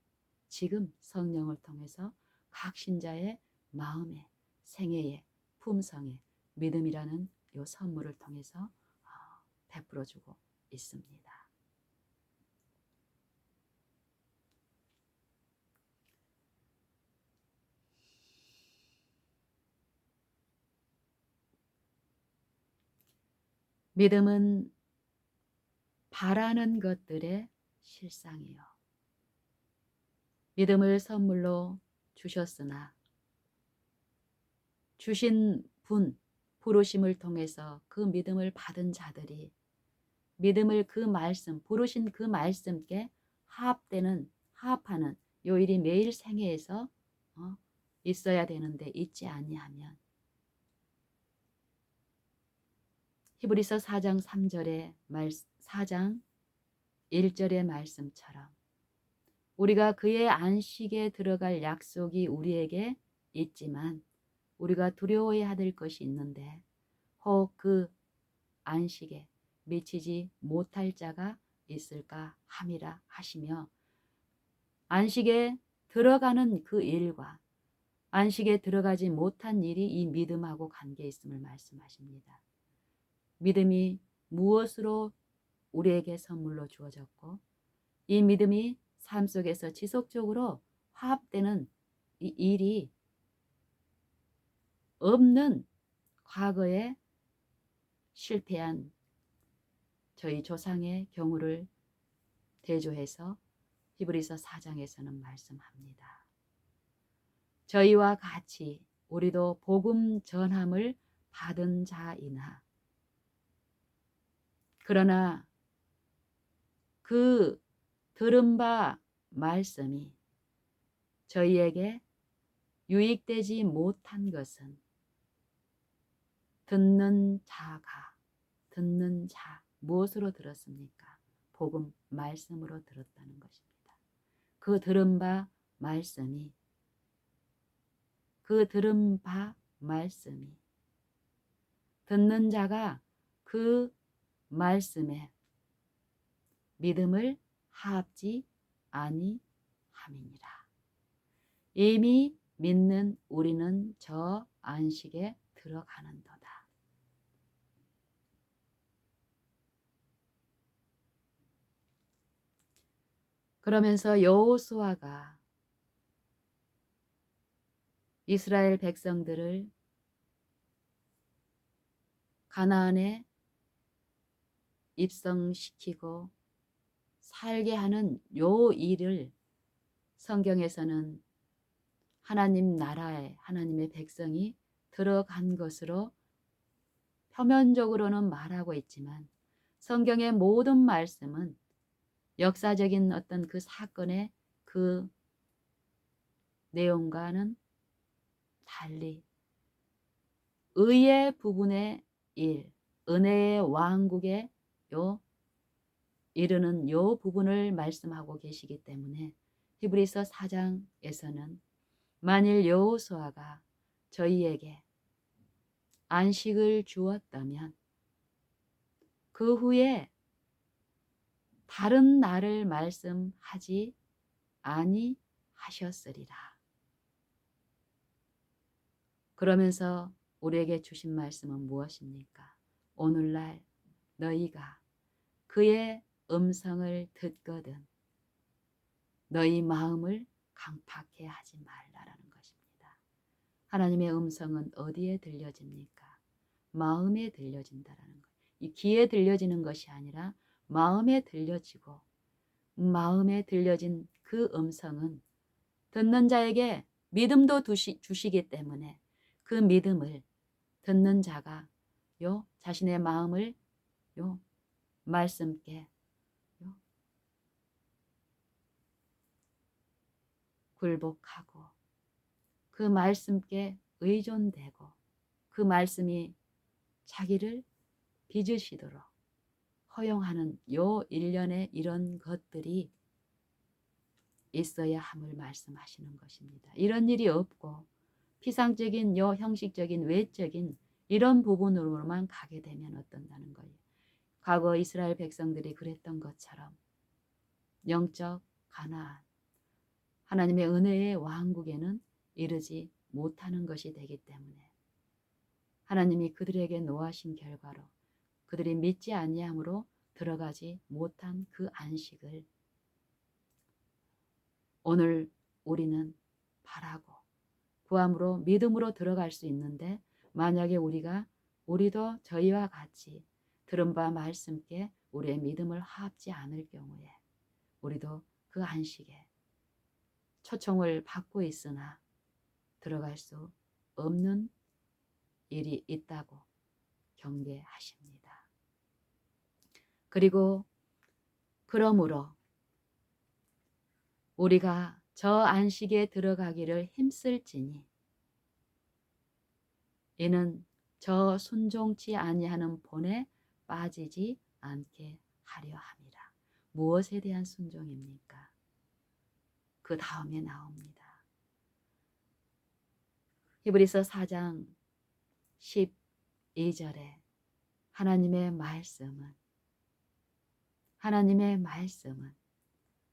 지금 성령을 통해서 각 신자의 마음에 생애에 품성에 믿음이라는 요 선물을 통해서 베풀어 주고 있습니다. 믿음은 바라는 것들의 실상이요. 믿음을 선물로 주셨으나 주신 분, 부르심을 통해서 그 믿음을 받은 자들이 믿음을 그 말씀, 부르신 그 말씀께 화합하는 요 일이 매일 생애에서 있어야 되는데 있지 아니하면 히브리서 4장 3절의 4장 1절의 말씀처럼 우리가 그의 안식에 들어갈 약속이 우리에게 있지만 우리가 두려워해야 될 것이 있는데 혹 그 안식에 미치지 못할 자가 있을까 함이라 하시며 안식에 들어가는 그 일과 안식에 들어가지 못한 일이 이 믿음하고 관계 있음을 말씀하십니다. 믿음이 무엇으로 우리에게 선물로 주어졌고 이 믿음이 삶 속에서 지속적으로 화합되는 이 일이 없는 과거에 실패한 저희 조상의 경우를 대조해서 히브리서 4장에서는 말씀합니다. 저희와 같이 우리도 복음 전함을 받은 자이나 그러나 그 들은 바 말씀이 저희에게 유익되지 못한 것은 듣는 자 무엇으로 들었습니까? 복음 말씀으로 들었다는 것입니다. 그 들은 바 말씀이 듣는 자가 그 말씀에 믿음을 하합지 아니함이니라. 이미 믿는 우리는 저 안식에 들어가는도다. 그러면서 여호수아가 이스라엘 백성들을 가나안에 입성시키고 살게 하는 요 일을 성경에서는 하나님 나라에 하나님의 백성이 들어간 것으로 표면적으로는 말하고 있지만 성경의 모든 말씀은 역사적인 어떤 그 사건의 그 내용과는 달리 의의 부분의 일, 은혜의 왕국에 이르는 요 부분을 말씀하고 계시기 때문에 히브리서 4장에서는 만일 여호수아가 저희에게 안식을 주었다면 그 후에 다른 날을 말씀하지 아니하셨으리라. 그러면서 우리에게 주신 말씀은 무엇입니까? 오늘날 너희가 그의 음성을 듣거든 너희 마음을 강팍해 하지 말라라는 것입니다. 하나님의 음성은 어디에 들려집니까? 마음에 들려진다라는 것. 이 귀에 들려지는 것이 아니라 마음에 들려지고 마음에 들려진 그 음성은 듣는 자에게 믿음도 주시기 때문에 그 믿음을 듣는 자가 자신의 마음을 말씀께 굴복하고 그 말씀께 의존되고 그 말씀이 자기를 빚으시도록 허용하는 요 일련의 이런 것들이 있어야 함을 말씀하시는 것입니다. 이런 일이 없고 피상적인 형식적인 외적인 이런 부분으로만 가게 되면 어떤다는 거예요. 과거 이스라엘 백성들이 그랬던 것처럼 영적 가나안 하나님의 은혜의 왕국에는 이르지 못하는 것이 되기 때문에 하나님이 그들에게 노하신 결과로 그들이 믿지 아니함으로 들어가지 못한 그 안식을 오늘 우리는 바라고 구함으로 믿음으로 들어갈 수 있는데, 만약에 우리도 저희와 같이 들은 바 말씀께 우리의 믿음을 합지 않을 경우에 우리도 그 안식에 초청을 받고 있으나 들어갈 수 없는 일이 있다고 경계하십니다. 그리고 그러므로 우리가 저 안식에 들어가기를 힘쓸지니 이는 저 순종치 아니하는 본에 빠지지 않게 하려 함이라. 무엇에 대한 순종입니까? 그 다음에 나옵니다. 히브리서 4장 12절에 하나님의 말씀은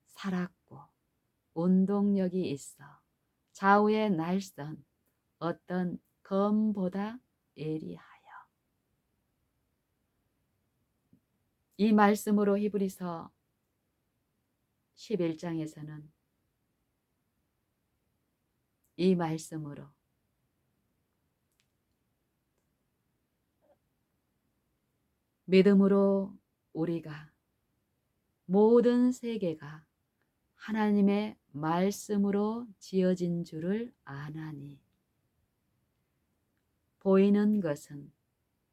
살았고 운동력이 있어 좌우의 날선 어떤 검보다 예리하여. 이 말씀으로 히브리서 11장에서는 이 말씀으로 믿음으로 우리가 모든 세계가 하나님의 말씀으로 지어진 줄을 아나니 보이는 것은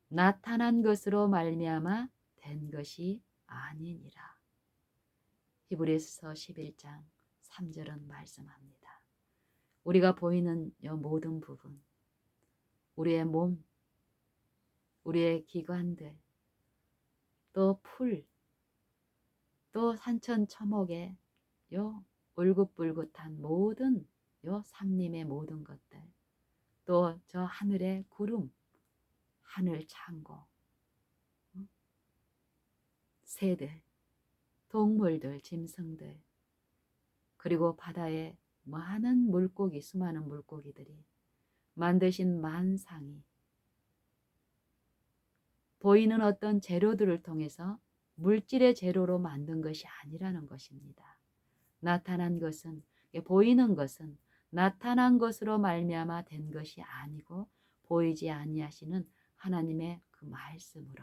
나타난 것으로 말미암아 된 것이 아니니라. 히브리서 11장 3절은 말씀합니다. 우리가 보이는 이 모든 부분, 우리의 몸, 우리의 기관들, 또 풀, 또 산천초목의 요 울긋불긋한 모든 요 삼림의 모든 것들, 또 저 하늘의 구름, 하늘 창고, 새들, 동물들, 짐승들, 그리고 바다의 많은 물고기, 수많은 물고기들이 만드신 만상이 보이는 어떤 재료들을 통해서 물질의 재료로 만든 것이 아니라는 것입니다. 나타난 것은, 보이는 것은 나타난 것으로 말미암아 된 것이 아니고 보이지 아니하시는 하나님의 그 말씀으로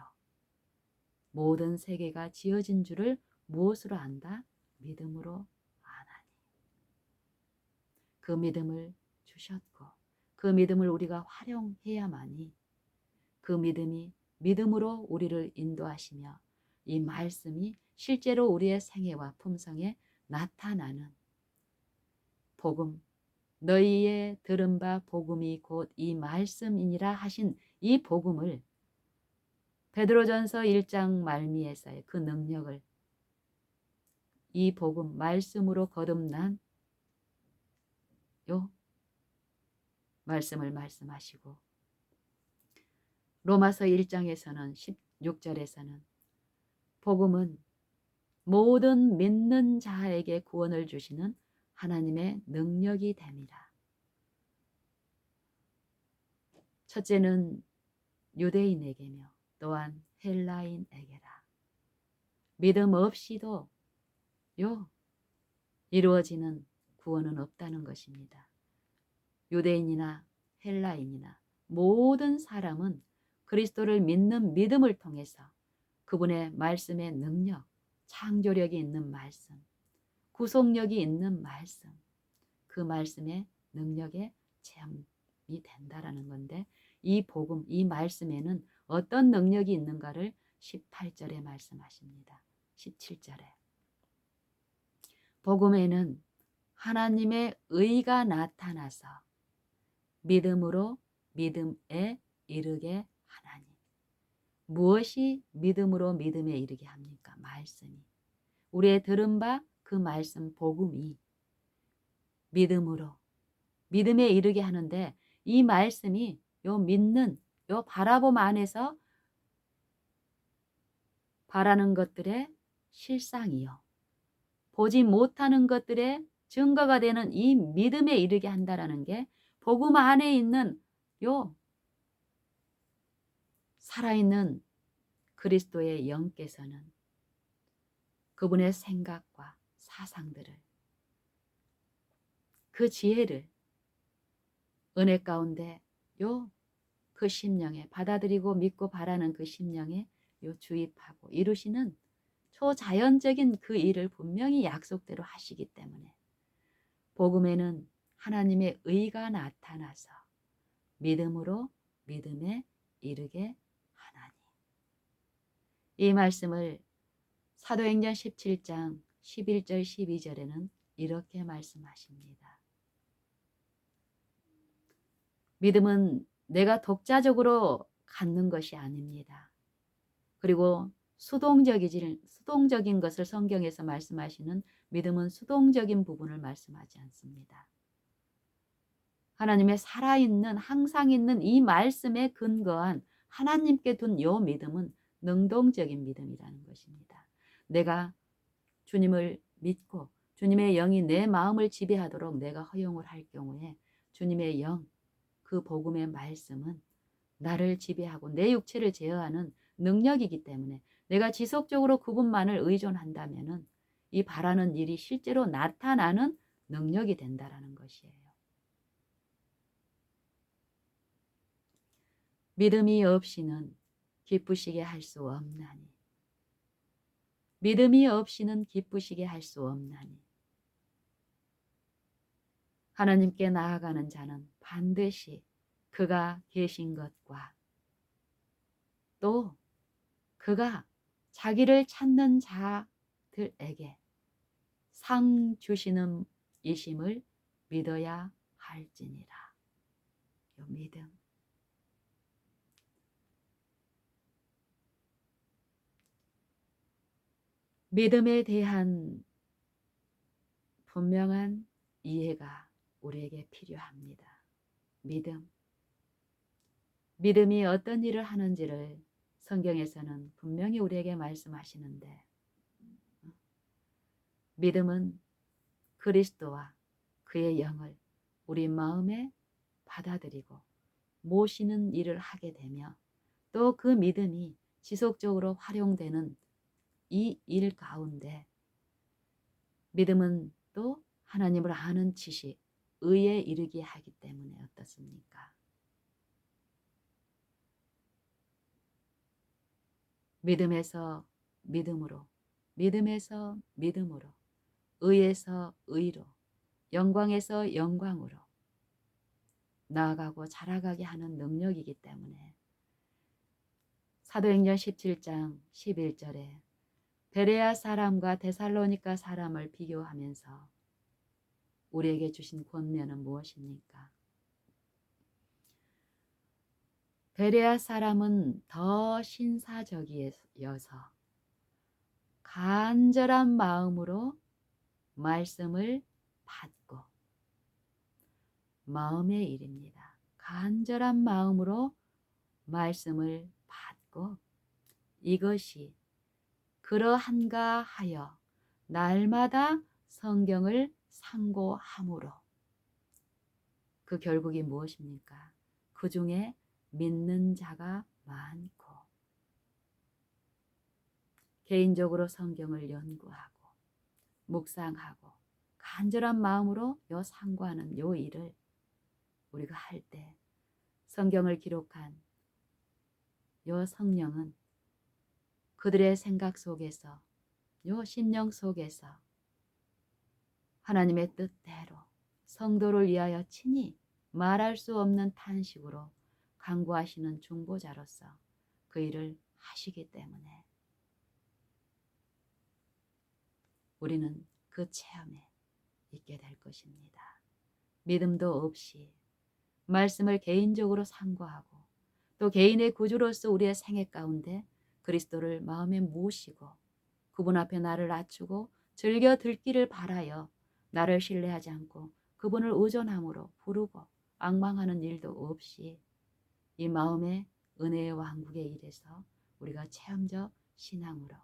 모든 세계가 지어진 줄을 무엇으로 안다? 믿음으로 아나니. 그 믿음을 주셨고 그 믿음을 우리가 활용해야만이 그 믿음이 믿음으로 우리를 인도하시며 이 말씀이 실제로 우리의 생애와 품성에 나타나는 복음, 너희의 들은 바 복음이 곧 이 말씀이니라 하신 이 복음을 베드로전서 1장 말미에서의 그 능력을 이 복음 말씀으로 거듭난 요 말씀을 말씀하시고 로마서 1장에서는 16절에서는 복음은 모든 믿는 자에게 구원을 주시는 하나님의 능력이 됩니다. 첫째는 유대인에게며 또한 헬라인에게라. 믿음 없이도 이루어지는 구원은 없다는 것입니다. 유대인이나 헬라인이나 모든 사람은 그리스도를 믿는 믿음을 통해서 그분의 말씀의 능력, 창조력이 있는 말씀, 구속력이 있는 말씀, 그 말씀의 능력에 체험이 된다라는 건데, 이 복음, 이 말씀에는 어떤 능력이 있는가를 18절에 말씀하십니다. 17절에 복음에는 하나님의 의가 나타나서 믿음으로 믿음에 이르게 하나니. 무엇이 믿음으로 믿음에 이르게 합니까? 말씀이. 우리의 들은 바 그 말씀 복음이 믿음으로 믿음에 이르게 하는데, 이 말씀이 믿는 바라봄 안에서 바라는 것들의 실상이요 보지 못하는 것들의 증거가 되는 이 믿음에 이르게 한다라는 게 복음 안에 있는 살아있는 그리스도의 영께서는 그분의 생각과 사상들을, 그 지혜를 은혜 가운데 그 심령에 받아들이고 믿고 바라는 그 심령에 주입하고 이루시는 초자연적인 그 일을 분명히 약속대로 하시기 때문에 복음에는 하나님의 의가 나타나서 믿음으로 믿음에 이르게 하나니. 이 말씀을 사도행전 17장 11절 12절에는 이렇게 말씀하십니다. 믿음은 내가 독자적으로 갖는 것이 아닙니다. 그리고 수동적인 것을 성경에서 말씀하시는 믿음은 수동적인 부분을 말씀하지 않습니다. 하나님의 살아있는 항상 있는 이 말씀에 근거한 하나님께 둔 요 믿음은 능동적인 믿음이라는 것입니다. 내가 주님을 믿고 주님의 영이 내 마음을 지배하도록 내가 허용을 할 경우에 주님의 영, 그 복음의 말씀은 나를 지배하고 내 육체를 제어하는 능력이기 때문에 내가 지속적으로 그분만을 의존한다면 이 바라는 일이 실제로 나타나는 능력이 된다라는 것이에요. 믿음이 없이는 기쁘시게 할 수 없나니. 믿음이 없이는 기쁘시게 할 수 없나니. 하나님께 나아가는 자는 반드시 그가 계신 것과 또 그가 자기를 찾는 자들에게 상 주시는 이심을 믿어야 할지니라. 요 믿음. 믿음에 대한 분명한 이해가 우리에게 필요합니다. 믿음이 어떤 일을 하는지를 성경에서는 분명히 우리에게 말씀하시는데 믿음은 그리스도와 그의 영을 우리 마음에 받아들이고 모시는 일을 하게 되며 또 그 믿음이 지속적으로 활용되는 이 일 가운데 믿음은 또 하나님을 아는 지식, 의에 이르게 하기 때문에 어떻습니까? 믿음에서 믿음으로, 믿음에서 믿음으로, 의에서 의로, 영광에서 영광으로 나아가고 자라가게 하는 능력이기 때문에 사도행전 17장 11절에 베레아 사람과 데살로니가 사람을 비교하면서 우리에게 주신 권면은 무엇입니까? 베레아 사람은 더 신사적이어서 간절한 마음으로 말씀을 받고 마음의 일입니다. 간절한 마음으로 말씀을 받고 이것이 그러한가 하여 날마다 성경을 상고함으로 그 결국이 무엇입니까? 그 중에 믿는 자가 많고 개인적으로 성경을 연구하고 묵상하고 간절한 마음으로 요 상고하는 요 일을 우리가 할 때 성경을 기록한 요 성령은 그들의 생각 속에서 요 심령 속에서 하나님의 뜻대로 성도를 위하여 친히 말할 수 없는 탄식으로 간구하시는 중보자로서 그 일을 하시기 때문에 우리는 그 체험에 있게 될 것입니다. 믿음도 없이 말씀을 개인적으로 상고하고 또 개인의 구주로서 우리의 생애 가운데 그리스도를 마음에 모시고 그분 앞에 나를 낮추고 즐겨 듣기를 바라여 나를 신뢰하지 않고 그분을 의존함으로 부르고 앙망하는 일도 없이 이 마음의 은혜의 왕국의 일에서 우리가 체험적 신앙으로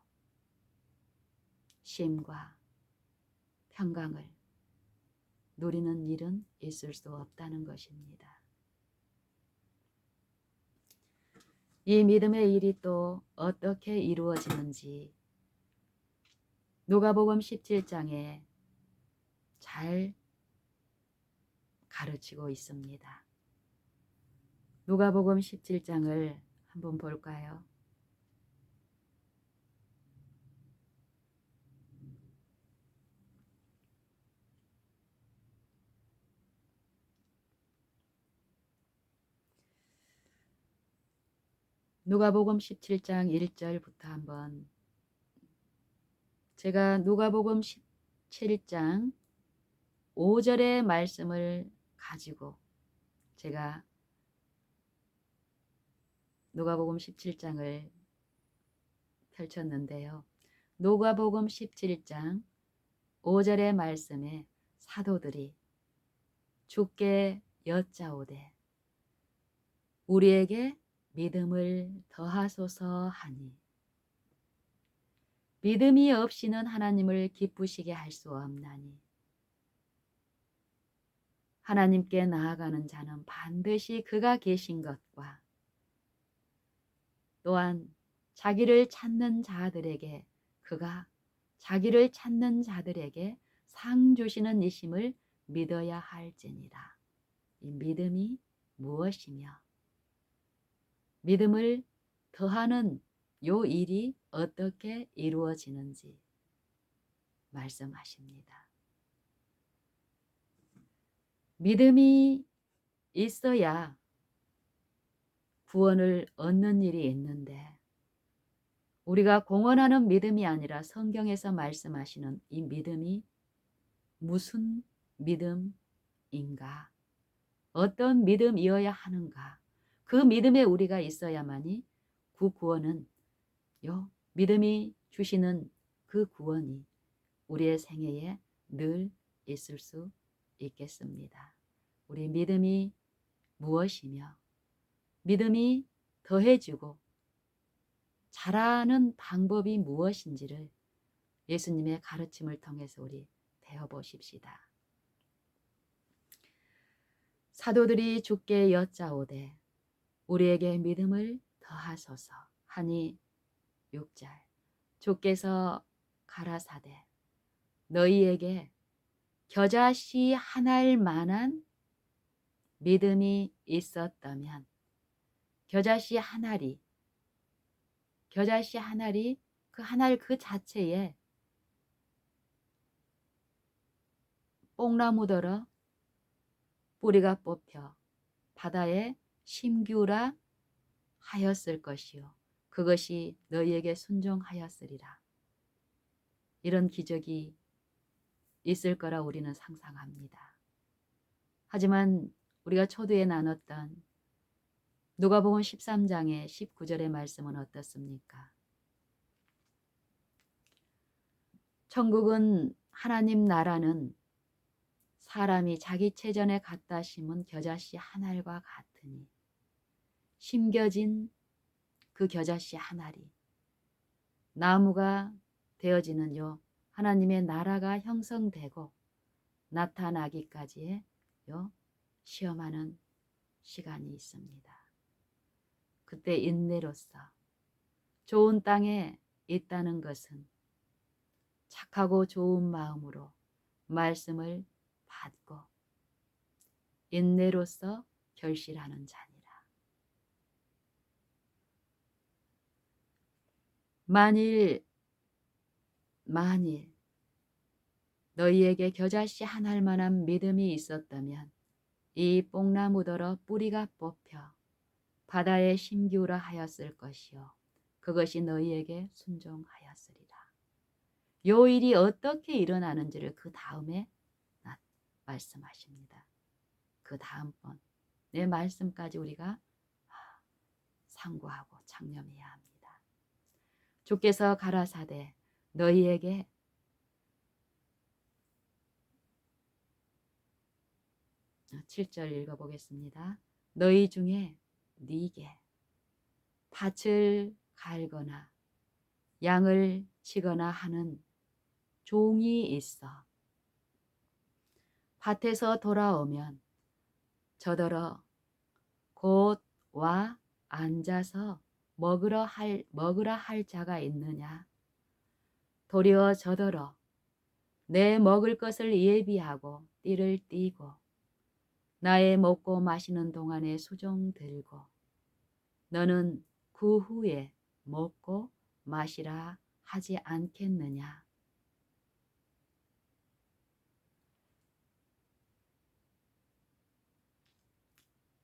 쉼과 평강을 누리는 일은 있을 수 없다는 것입니다. 이 믿음의 일이 또 어떻게 이루어지는지 누가복음 17장에 잘 가르치고 있습니다. 누가복음 17장을 한번 볼까요? 누가복음 17장 1절부터 한번 제가 누가복음 17장 5절의 말씀을 가지고 제가 누가복음 17장을 펼쳤는데요. 누가복음 17장 5절의 말씀에 사도들이 주께 여짜오되 우리에게 믿음을 더하소서 하니 믿음이 없이는 하나님을 기쁘시게 할 수 없나니 하나님께 나아가는 자는 반드시 그가 계신 것과 또한 자기를 찾는 자들에게 그가 자기를 찾는 자들에게 상 주시는 이심을 믿어야 할지니라. 이 믿음이 무엇이며 믿음을 더하는 요 일이 어떻게 이루어지는지 말씀하십니다. 믿음이 있어야 구원을 얻는 일이 있는데 우리가 공언하는 믿음이 아니라 성경에서 말씀하시는 이 믿음이 무슨 믿음인가? 어떤 믿음이어야 하는가? 그 믿음에 우리가 있어야만이 그 구원은 믿음이 주시는 그 구원이 우리의 생애에 늘 있을 수 있겠습니다. 우리 믿음이 무엇이며 믿음이 더해지고 자라는 방법이 무엇인지를 예수님의 가르침을 통해서 우리 배워보십시다. 사도들이 주께 여짜오되 우리에게 믿음을 더하소서 하니 6절 주께서 가라사대 너희에게 겨자씨 한 알 만한 믿음이 있었다면 겨자씨 한 알이 그 한 알 그 자체에 뽕나무더러 뿌리가 뽑혀 바다에 심기우라 하였을 것이요 그것이 너희에게 순종하였으리라. 이런 기적이 있을 거라 우리는 상상합니다. 하지만 우리가 초두에 나눴던 누가복음 13장의 19절의 말씀은 어떻습니까? 천국은 하나님 나라는 사람이 자기 체전에 갖다 심은 겨자씨 한 알과 같으니 심겨진 그 겨자씨 한 알이 나무가 되어지는 요 하나님의 나라가 형성되고 나타나기까지의 요 시험하는 시간이 있습니다. 그때 인내로서 좋은 땅에 있다는 것은 착하고 좋은 마음으로 말씀을 받고 인내로서 결실하는 자니라. 만일 너희에게 겨자씨 한 알만한 믿음이 있었다면 이 뽕나무더러 뿌리가 뽑혀 바다에 심기우라 하였을 것이요 그것이 너희에게 순종하였으리라. 요 일이 어떻게 일어나는지를 그 다음에 말씀하십니다. 그 다음번 내 말씀까지 우리가 상고하고 창념해야 합니다. 주께서 가라사대 너희에게 7절 읽어보겠습니다. 너희 중에 네게 밭을 갈거나 양을 치거나 하는 종이 있어 밭에서 돌아오면 저더러 곧 와 앉아서 먹으라 할 자가 있느냐? 도리어 저더러 내 먹을 것을 예비하고 띠를 띠고 나의 먹고 마시는 동안에 수종 들고 너는 그 후에 먹고 마시라 하지 않겠느냐?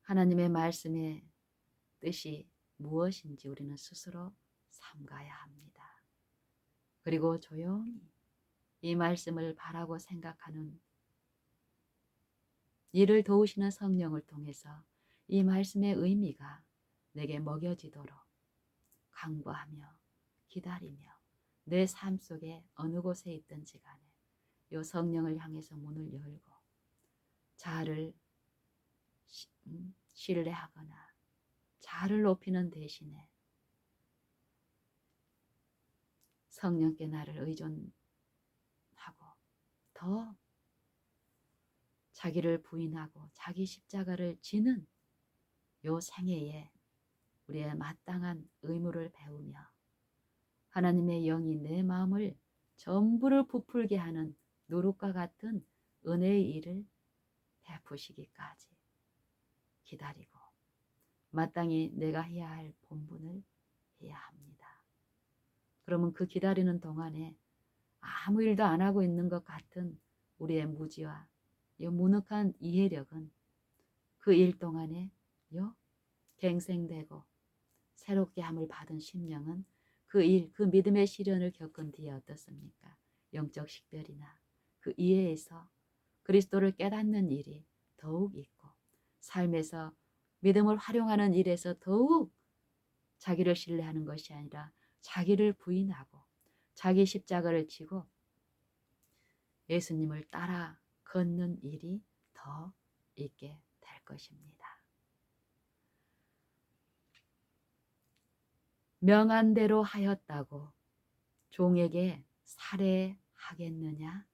하나님의 말씀의 뜻이 무엇인지 우리는 스스로 삼가야 합니다. 그리고 조용히 이 말씀을 바라고 생각하는 이를 도우시는 성령을 통해서 이 말씀의 의미가 내게 먹여지도록 간구하며 기다리며 내 삶 속에 어느 곳에 있든지 간에 이 성령을 향해서 문을 열고 자아를 신뢰하거나 자아를 높이는 대신에 성령께 나를 의존하고 더 자기를 부인하고 자기 십자가를 지는 요 생애에 우리의 마땅한 의무를 배우며 하나님의 영이 내 마음을 전부를 부풀게 하는 누룩과 같은 은혜의 일을 베푸시기까지 기다리고 마땅히 내가 해야 할 본분을 해야 합니다. 그러면 그 기다리는 동안에 아무 일도 안 하고 있는 것 같은 우리의 무지와 이 무능한 이해력은 그 일 동안에 갱생되고 새롭게 함을 받은 심령은 그 일, 그 믿음의 시련을 겪은 뒤에 어떻습니까? 영적 식별이나 그 이해에서 그리스도를 깨닫는 일이 더욱 있고 삶에서 믿음을 활용하는 일에서 더욱 자기를 신뢰하는 것이 아니라 자기를 부인하고 자기 십자가를 지고 예수님을 따라 걷는 일이 더 있게 될 것입니다. 명한 대로 하였다고 종에게 살해하겠느냐?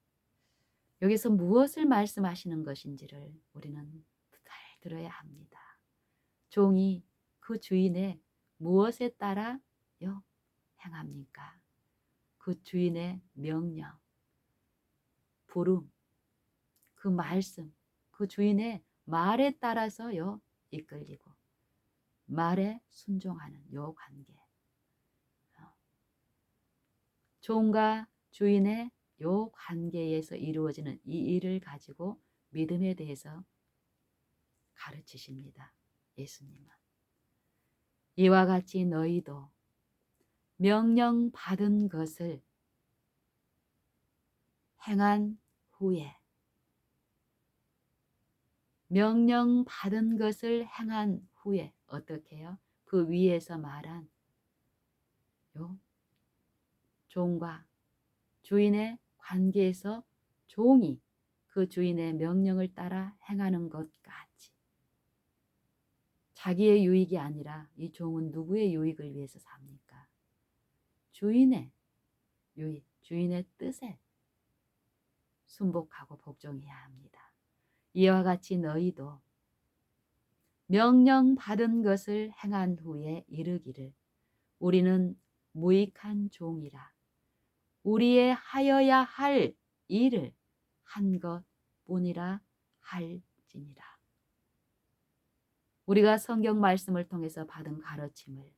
여기서 무엇을 말씀하시는 것인지를 우리는 잘 들어야 합니다. 종이 그 주인의 무엇에 따라 행합니까? 그 주인의 명령, 부름, 그 말씀, 그 주인의 말에 따라서요 이끌리고 말에 순종하는 요 관계. 종과 주인의 요 관계에서 이루어지는 이 일을 가지고 믿음에 대해서 가르치십니다. 예수님은. 이와 같이 너희도 명령받은 것을 행한 후에 명령받은 것을 행한 후에 어떻게 해요? 그 위에서 말한 요 종과 주인의 관계에서 종이 그 주인의 명령을 따라 행하는 것 같이 자기의 유익이 아니라 이 종은 누구의 유익을 위해서 삽니까? 주인의 유익, 주인의 뜻에 순복하고 복종해야 합니다. 이와 같이 너희도 명령받은 것을 행한 후에 이르기를 우리는 무익한 종이라 우리의 하여야 할 일을 한 것뿐이라 할지니라. 우리가 성경 말씀을 통해서 받은 가르침을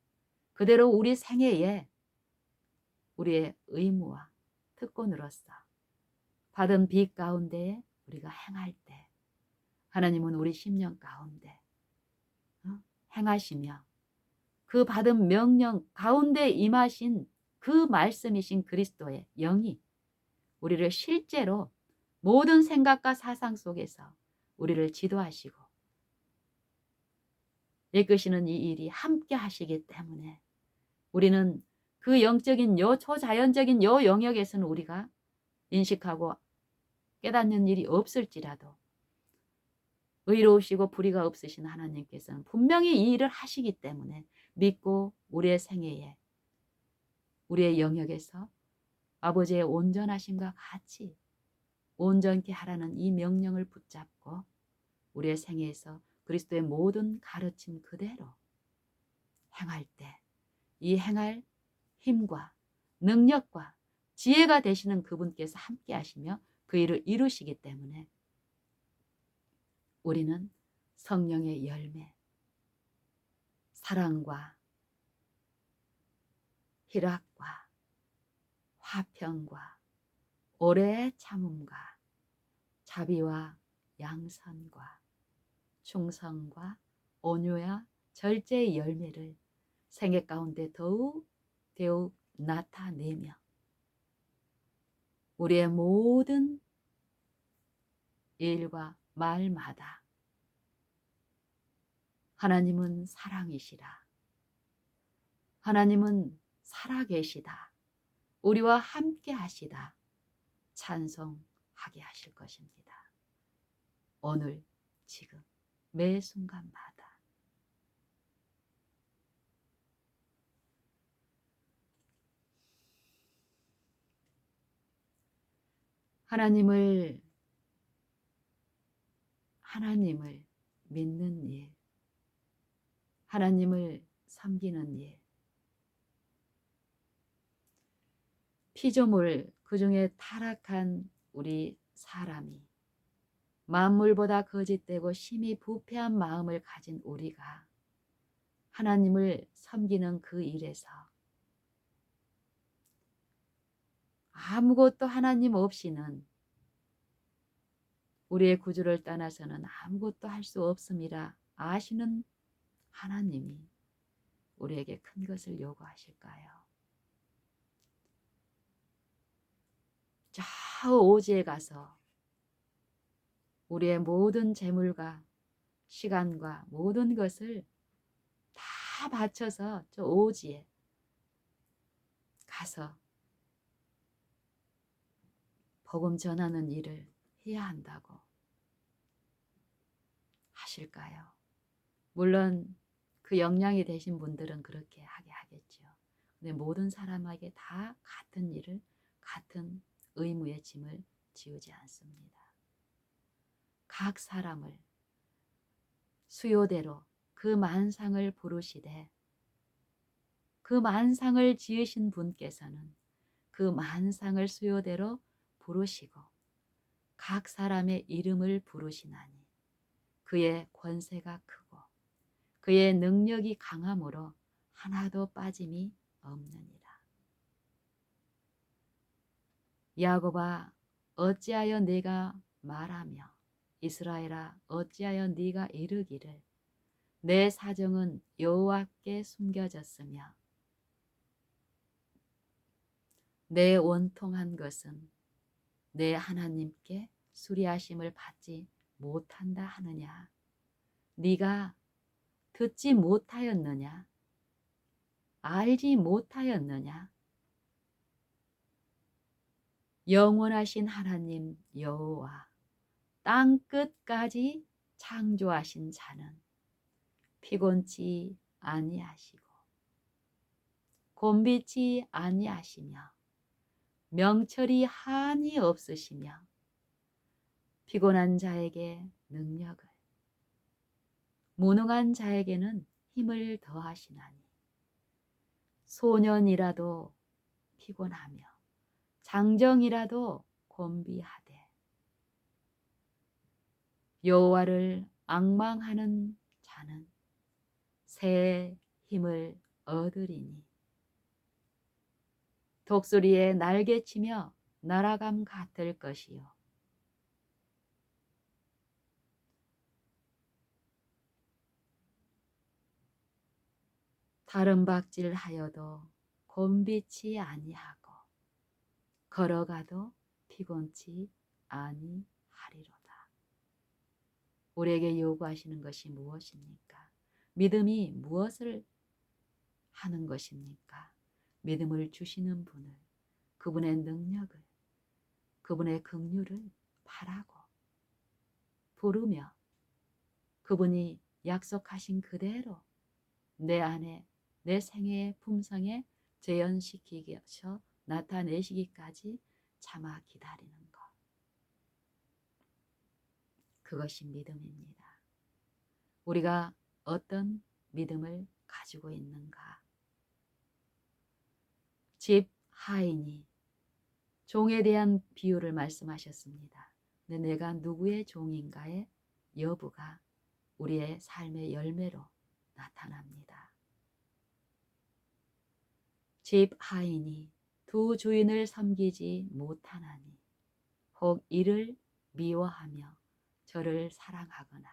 그대로 우리 생애에 우리의 의무와 특권으로서 받은 빚 가운데에 우리가 행할 때 하나님은 우리 심령 가운데 행하시며 그 받은 명령 가운데 임하신 그 말씀이신 그리스도의 영이 우리를 실제로 모든 생각과 사상 속에서 우리를 지도하시고 이끄시는 이 일이 함께 하시기 때문에 우리는 그 영적인 초자연적인 영역에서는 우리가 인식하고 깨닫는 일이 없을지라도 의로우시고 불의가 없으신 하나님께서는 분명히 이 일을 하시기 때문에 믿고 우리의 생애에 우리의 영역에서 아버지의 온전하심과 같이 온전케 하라는 이 명령을 붙잡고 우리의 생애에서 그리스도의 모든 가르침 그대로 행할 때 이 행할 힘과 능력과 지혜가 되시는 그분께서 함께 하시며 그 일을 이루시기 때문에 우리는 성령의 열매, 사랑과 희락과 화평과 오래 참음과 자비와 양선과 충성과 온유와 절제의 열매를 생애 가운데 더욱 나타내며 우리의 모든 일과 말마다 하나님은 사랑이시라. 하나님은 살아계시다. 우리와 함께 하시다. 찬송하게 하실 것입니다. 오늘, 지금, 매 순간마다. 하나님을 믿는 일, 하나님을 섬기는 일, 피조물 그 중에 타락한 우리 사람이 만물보다 거짓되고 심히 부패한 마음을 가진 우리가 하나님을 섬기는 그 일에서 아무것도 하나님 없이는 우리의 구주를 떠나서는 아무것도 할 수 없음이라 아시는 하나님이 우리에게 큰 것을 요구하실까요? 저 오지에 가서 우리의 모든 재물과 시간과 모든 것을 다 바쳐서 저 오지에 가서 복음 전하는 일을 해야 한다고 하실까요? 물론 그 역량이 되신 분들은 그렇게 하게 하겠죠. 근데 모든 사람에게 다 같은 일을, 같은 의무의 짐을 지우지 않습니다. 각 사람을 수요대로 그 만상을 부르시되 그 만상을 지으신 분께서는 그 만상을 수요대로 부르시고 각 사람의 이름을 부르시나니 그의 권세가 크고 그의 능력이 강함으로 하나도 빠짐이 없느니라. 야곱아 어찌하여 네가 말하며 이스라엘아 어찌하여 네가 이르기를 내 사정은 여호와께 숨겨졌으며 내 원통한 것은 내 하나님께 수리하심을 받지 못한다 하느냐. 네가 듣지 못하였느냐? 알지 못하였느냐? 영원하신 하나님 여호와 땅 끝까지 창조하신 자는 피곤치 아니하시고 곤비치 아니하시며 명철이 한이 없으시며 피곤한 자에게 능력을 무능한 자에게는 힘을 더하시나니 소년이라도 피곤하며 장정이라도 곤비하되 여호와를 앙망하는 자는 새 힘을 얻으리니 독수리의 날개치며 날아감 같을 것이요 다른 박질하여도 곤비치 아니하고 걸어가도 피곤치 아니하리로다. 우리에게 요구하시는 것이 무엇입니까? 믿음이 무엇을 하는 것입니까? 믿음을 주시는 분을, 그분의 능력을, 그분의 긍휼을 바라고 부르며 그분이 약속하신 그대로 내 안에 내 생애의 품성에 재현시키셔 나타내시기까지 참아 기다리는 것. 그것이 믿음입니다. 우리가 어떤 믿음을 가지고 있는가? 집 하인이 종에 대한 비유를 말씀하셨습니다. 근데 내가 누구의 종인가의 여부가 우리의 삶의 열매로 나타납니다. 집 하인이 두 주인을 섬기지 못하나니 혹 이를 미워하며 저를 사랑하거나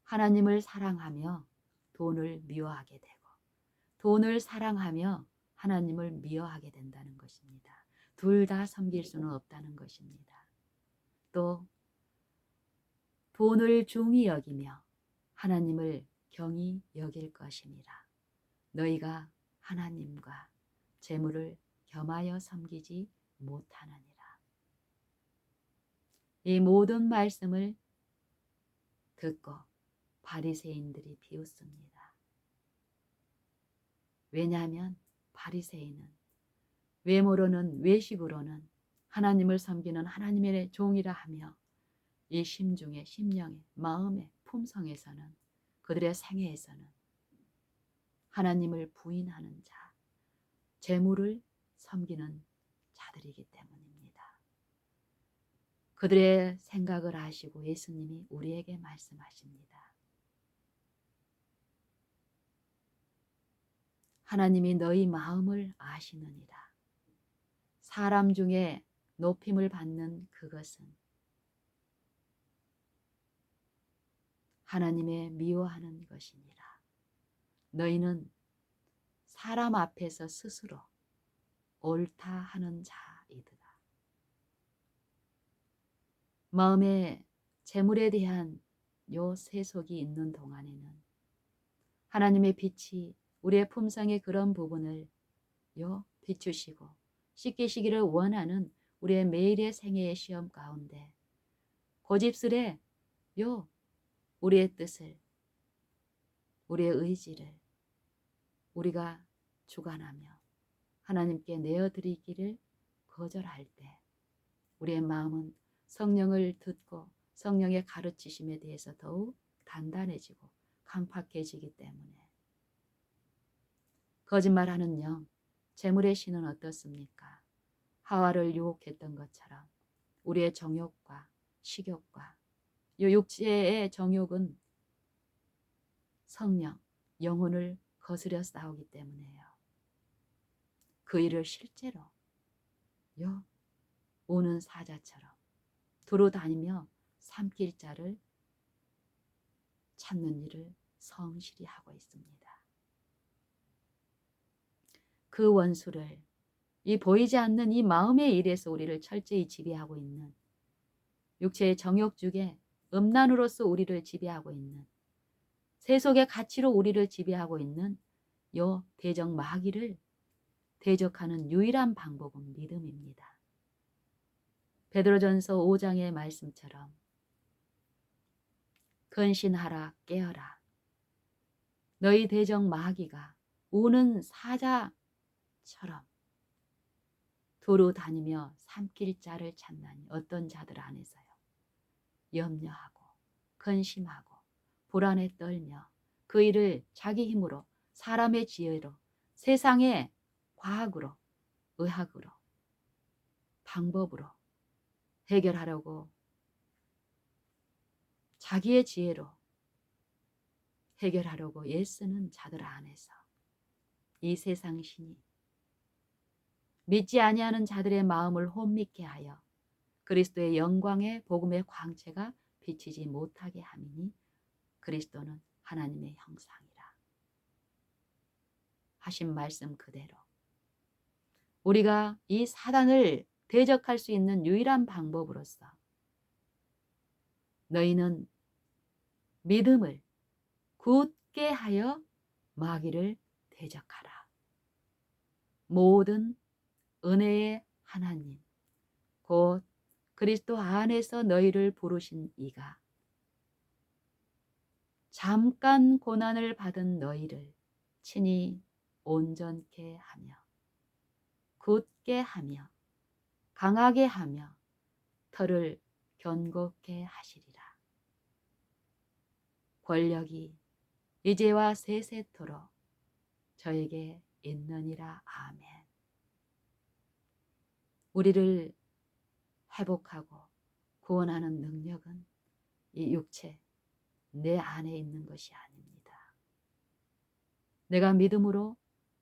하나님을 사랑하며 돈을 미워하게 되고 돈을 사랑하며 하나님을 미워하게 된다는 것입니다. 둘 다 섬길 수는 없다는 것입니다. 또 돈을 중히 여기며 하나님을 경히 여길 것이니라. 너희가 하나님과 재물을 겸하여 섬기지 못하느니라. 이 모든 말씀을 듣고 바리새인들이 비웃습니다. 왜냐하면 바리새인은 외모로는 외식으로는 하나님을 섬기는 하나님의 종이라 하며 이 심중에 심령에 마음의 품성에서는 그들의 생애에서는 하나님을 부인하는 자, 재물을 섬기는 자들이기 때문입니다. 그들의 생각을 아시고 예수님이 우리에게 말씀하십니다. 하나님이 너희 마음을 아시느니라. 사람 중에 높임을 받는 그것은 하나님의 미워하는 것이니라. 너희는 사람 앞에서 스스로 옳다 하는 자이더라. 마음에 재물에 대한 요 세속이 있는 동안에는 하나님의 빛이 우리의 품성의 그런 부분을 비추시고 씻기시기를 원하는 우리의 매일의 생애의 시험 가운데 고집스레 우리의 뜻을, 우리의 의지를 우리가 주관하며 하나님께 내어드리기를 거절할 때 우리의 마음은 성령을 듣고 성령의 가르치심에 대해서 더욱 단단해지고 강팍해지기 때문에 거짓말하는 영, 재물의 신은 어떻습니까? 하와를 유혹했던 것처럼 우리의 정욕과 식욕과 이 육체의 정욕은 성령, 영혼을 거스려 싸우기 때문에요. 그 일을 실제로 오는 사자처럼 두루 다니며 삼킬 자를 찾는 일을 성실히 하고 있습니다. 그 원수를 이 보이지 않는 이 마음의 일에서 우리를 철저히 지배하고 있는 육체의 정욕주의 음란으로서 우리를 지배하고 있는 세속의 가치로 우리를 지배하고 있는 요 대적 마귀를 대적하는 유일한 방법은 믿음입니다. 베드로전서 5장의 말씀처럼 근신하라 깨어라. 너희 대적 마귀가 우는 사자처럼 두루 다니며 삼킬 자를 찾나니 어떤 자들 안에서요. 염려하고 근심하고 불안에 떨며 그 일을 자기 힘으로 사람의 지혜로 세상의 과학으로 의학으로 방법으로 해결하려고 자기의 지혜로 해결하려고 애쓰는 자들 안에서 이 세상 신이 믿지 아니하는 자들의 마음을 혼미케 하여 그리스도의 영광의 복음의 광채가 비치지 못하게 함이니 그리스도는 하나님의 형상이라 하신 말씀 그대로 우리가 이 사단을 대적할 수 있는 유일한 방법으로서 너희는 믿음을 굳게 하여 마귀를 대적하라. 모든 은혜의 하나님 곧 그리스도 안에서 너희를 부르신 이가 잠깐 고난을 받은 너희를 친히 온전케 하며 굳게 하며 강하게 하며 털을 견고케 하시리라. 권력이 이제와 세세토록 저에게 있느니라. 아멘. 우리를 회복하고 구원하는 능력은 이 육체, 내 안에 있는 것이 아닙니다. 내가 믿음으로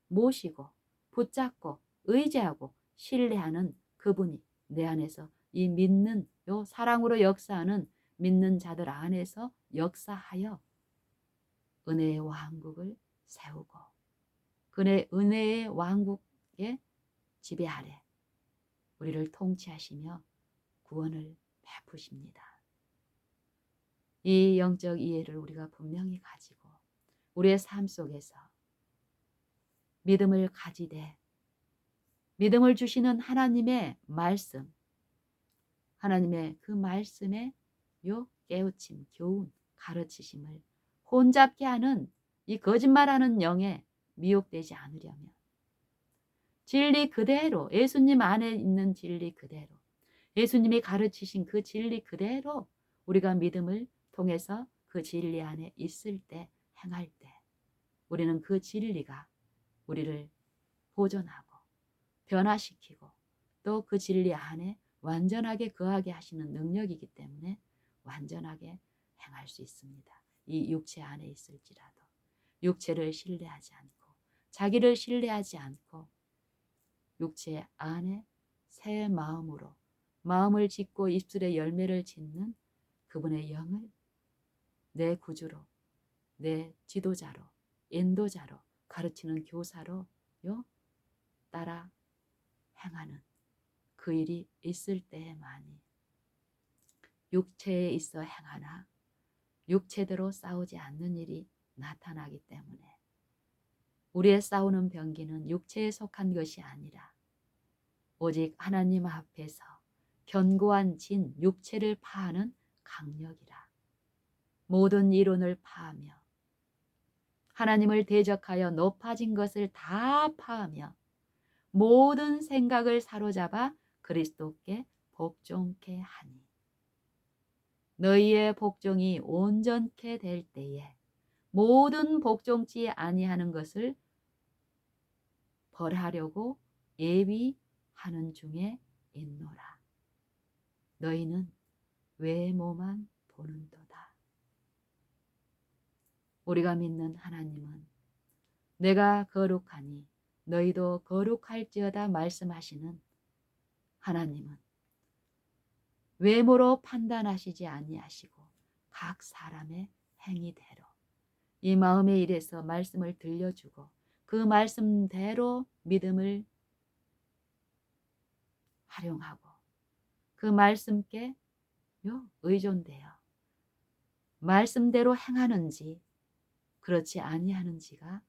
모시고 붙잡고 의지하고 신뢰하는 그분이 내 안에서 이 믿는 요 사랑으로 역사하는 믿는 자들 안에서 역사하여 은혜의 왕국을 세우고 그의 은혜의 왕국의 지배 아래 우리를 통치하시며 구원을 베푸십니다. 이 영적 이해를 우리가 분명히 가지고 우리의 삶 속에서 믿음을 가지되 믿음을 주시는 하나님의 말씀, 하나님의 그 말씀의 요 깨우침, 교훈, 가르치심을 혼잡게 하는 이 거짓말하는 영에 미혹되지 않으려면 진리 그대로 예수님 안에 있는 진리 그대로 예수님이 가르치신 그 진리 그대로 우리가 믿음을 통해서 그 진리 안에 있을 때 행할 때 우리는 그 진리가 우리를 보존하고 변화시키고 또 그 진리 안에 완전하게 거하게 하시는 능력이기 때문에 완전하게 행할 수 있습니다. 이 육체 안에 있을지라도 육체를 신뢰하지 않고 자기를 신뢰하지 않고 육체 안에 새 마음으로 마음을 짓고 입술에 열매를 짓는 그분의 영을 내 구주로 내 지도자로 인도자로 가르치는 교사로 따라 행하는 그 일이 있을 때에만이 육체에 있어 행하나 육체대로 싸우지 않는 일이 나타나기 때문에 우리의 싸우는 병기는 육체에 속한 것이 아니라 오직 하나님 앞에서 견고한 진 육체를 파하는 강력이라. 모든 이론을 파하며 하나님을 대적하여 높아진 것을 다 파하며 모든 생각을 사로잡아 그리스도께 복종케 하니 너희의 복종이 온전케 될 때에 모든 복종치 아니하는 것을 벌하려고 예비하는 중에 있노라. 너희는 외모만 보는도다. 우리가 믿는 하나님은 내가 거룩하니 너희도 거룩할지어다 말씀하시는 하나님은 외모로 판단하시지 아니하시고 각 사람의 행위대로 이 마음의 일에서 말씀을 들려주고 그 말씀대로 믿음을 활용하고 그 말씀께 의존되어 말씀대로 행하는지 그렇지 아니하는지가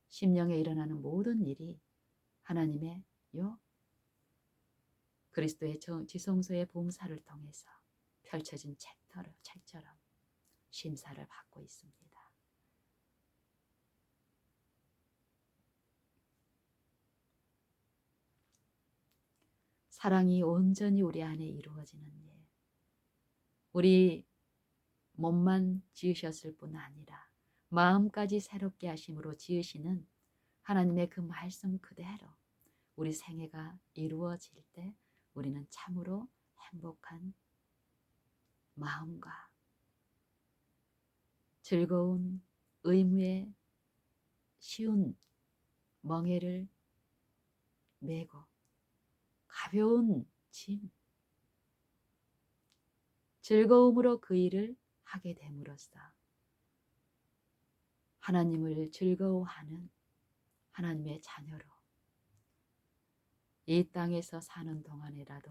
심령에 일어나는 모든 일이 하나님의 그리스도의 지성소의 봉사를 통해서 펼쳐진 책처럼 심사를 받고 있습니다. 사랑이 온전히 우리 안에 이루어지는 일. 우리 몸만 지으셨을 뿐 아니라 마음까지 새롭게 하심으로 지으시는 하나님의 그 말씀 그대로 우리 생애가 이루어질 때 우리는 참으로 행복한 마음과 즐거운 의무에 쉬운 멍에를 메고 가벼운 짐, 즐거움으로 그 일을 하게 됨으로써 하나님을 즐거워하는 하나님의 자녀로 이 땅에서 사는 동안이라도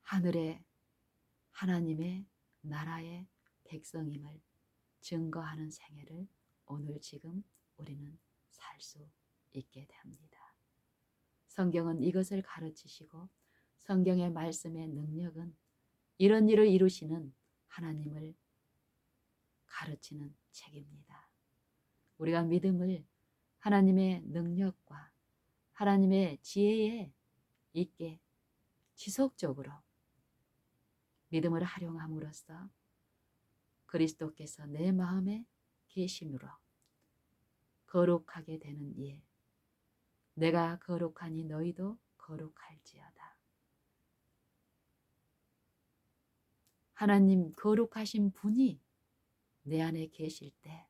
하늘의 하나님의 나라의 백성임을 증거하는 생애를 오늘 지금 우리는 살 수 있게 됩니다. 성경은 이것을 가르치시고 성경의 말씀의 능력은 이런 일을 이루시는 하나님을 가르치는 책입니다. 우리가 믿음을 하나님의 능력과 하나님의 지혜에 있게 지속적으로 믿음을 활용함으로써 그리스도께서 내 마음에 계심으로 거룩하게 되는 일, 내가 거룩하니 너희도 거룩할지어다. 하나님 거룩하신 분이 내 안에 계실 때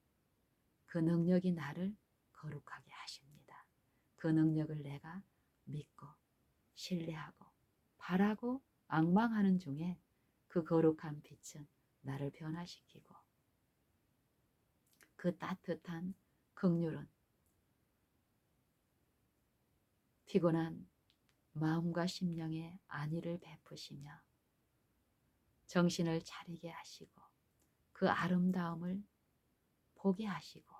그 능력이 나를 거룩하게 하십니다. 그 능력을 내가 믿고 신뢰하고 바라고 앙망하는 중에 그 거룩한 빛은 나를 변화시키고 그 따뜻한 긍휼은 피곤한 마음과 심령에 안위를 베푸시며 정신을 차리게 하시고 그 아름다움을 보게 하시고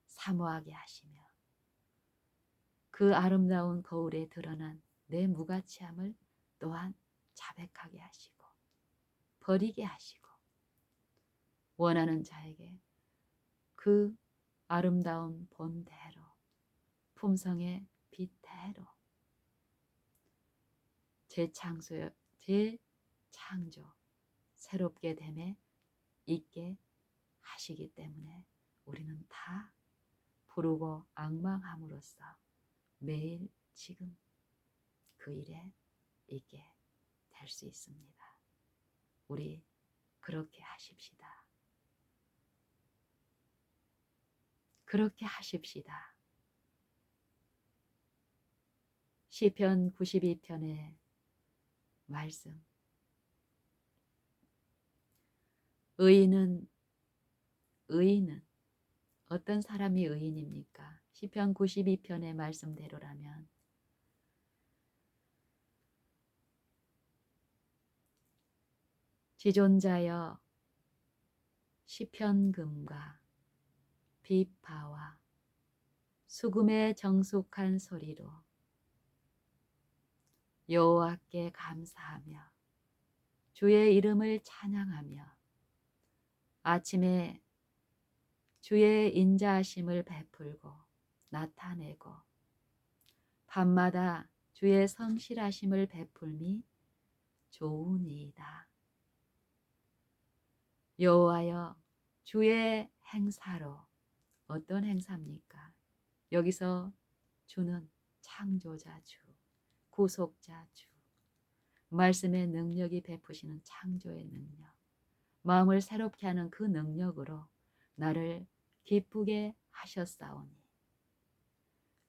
사모하게 하시며 그 아름다운 거울에 드러난 내 무가치함을 또한 자백하게 하시고 버리게 하시고 원하는 자에게 그 아름다운 본대로 품성의 빛대로 재창조 새롭게 됨에 있게 하시기 때문에 우리는 다 부르고 앙망함으로써 매일 지금 그 일에 있게 될 수 있습니다. 우리 그렇게 하십시다. 그렇게 하십시다. 시편 92편의 말씀. 의인은 어떤 사람이 의인입니까? 시편 92편의 말씀대로라면 지존자여 시편금과 비파와 수금의 정숙한 소리로 여호와께 감사하며 주의 이름을 찬양하며 아침에 주의 인자하심을 베풀고 나타내고 밤마다 주의 성실하심을 베풀미 좋으니이다. 여호와여 주의 행사로 어떤 행사입니까? 여기서 주는 창조자 주, 구속자 주, 말씀의 능력이 베푸시는 창조의 능력, 마음을 새롭게 하는 그 능력으로 나를 기쁘게 하셨사오니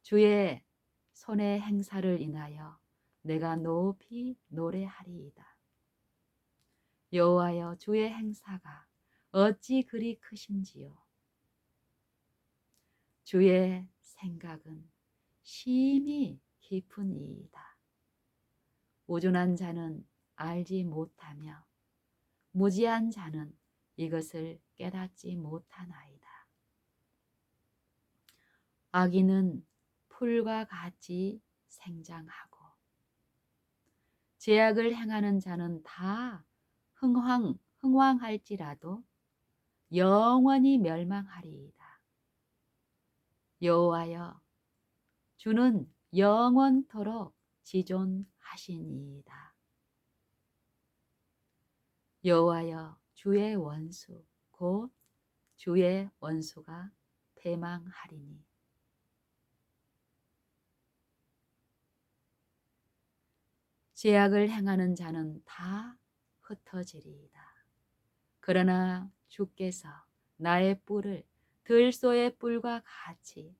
주의 손의 행사를 인하여 내가 높이 노래하리이다. 여호와여 주의 행사가 어찌 그리 크신지요. 주의 생각은 심히 깊은 이이다. 우둔한 자는 알지 못하며 무지한 자는 이것을 깨닫지 못하나이다. 악인은 풀과 같이 생장하고 죄악을 행하는 자는 다 흥왕할지라도 영원히 멸망하리이다. 여호와여 주는 영원토록 지존하시니이다. 여호와여 주의 원수 곧 주의 원수가 패망하리니 죄악을 행하는 자는 다 흩어지리이다. 그러나 주께서 나의 뿔을 들소의 뿔과 같이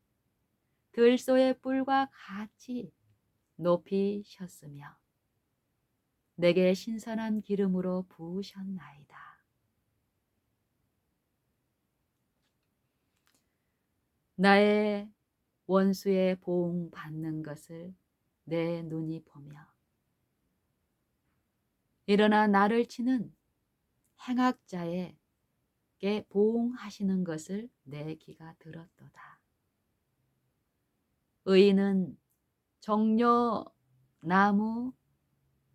높이셨으며 내게 신선한 기름으로 부으셨나이다. 나의 원수의 보응 받는 것을 내 눈이 보며 일어나 나를 치는 행악자에게 보응하시는 것을 내 귀가 들었도다. 의인은 종려나무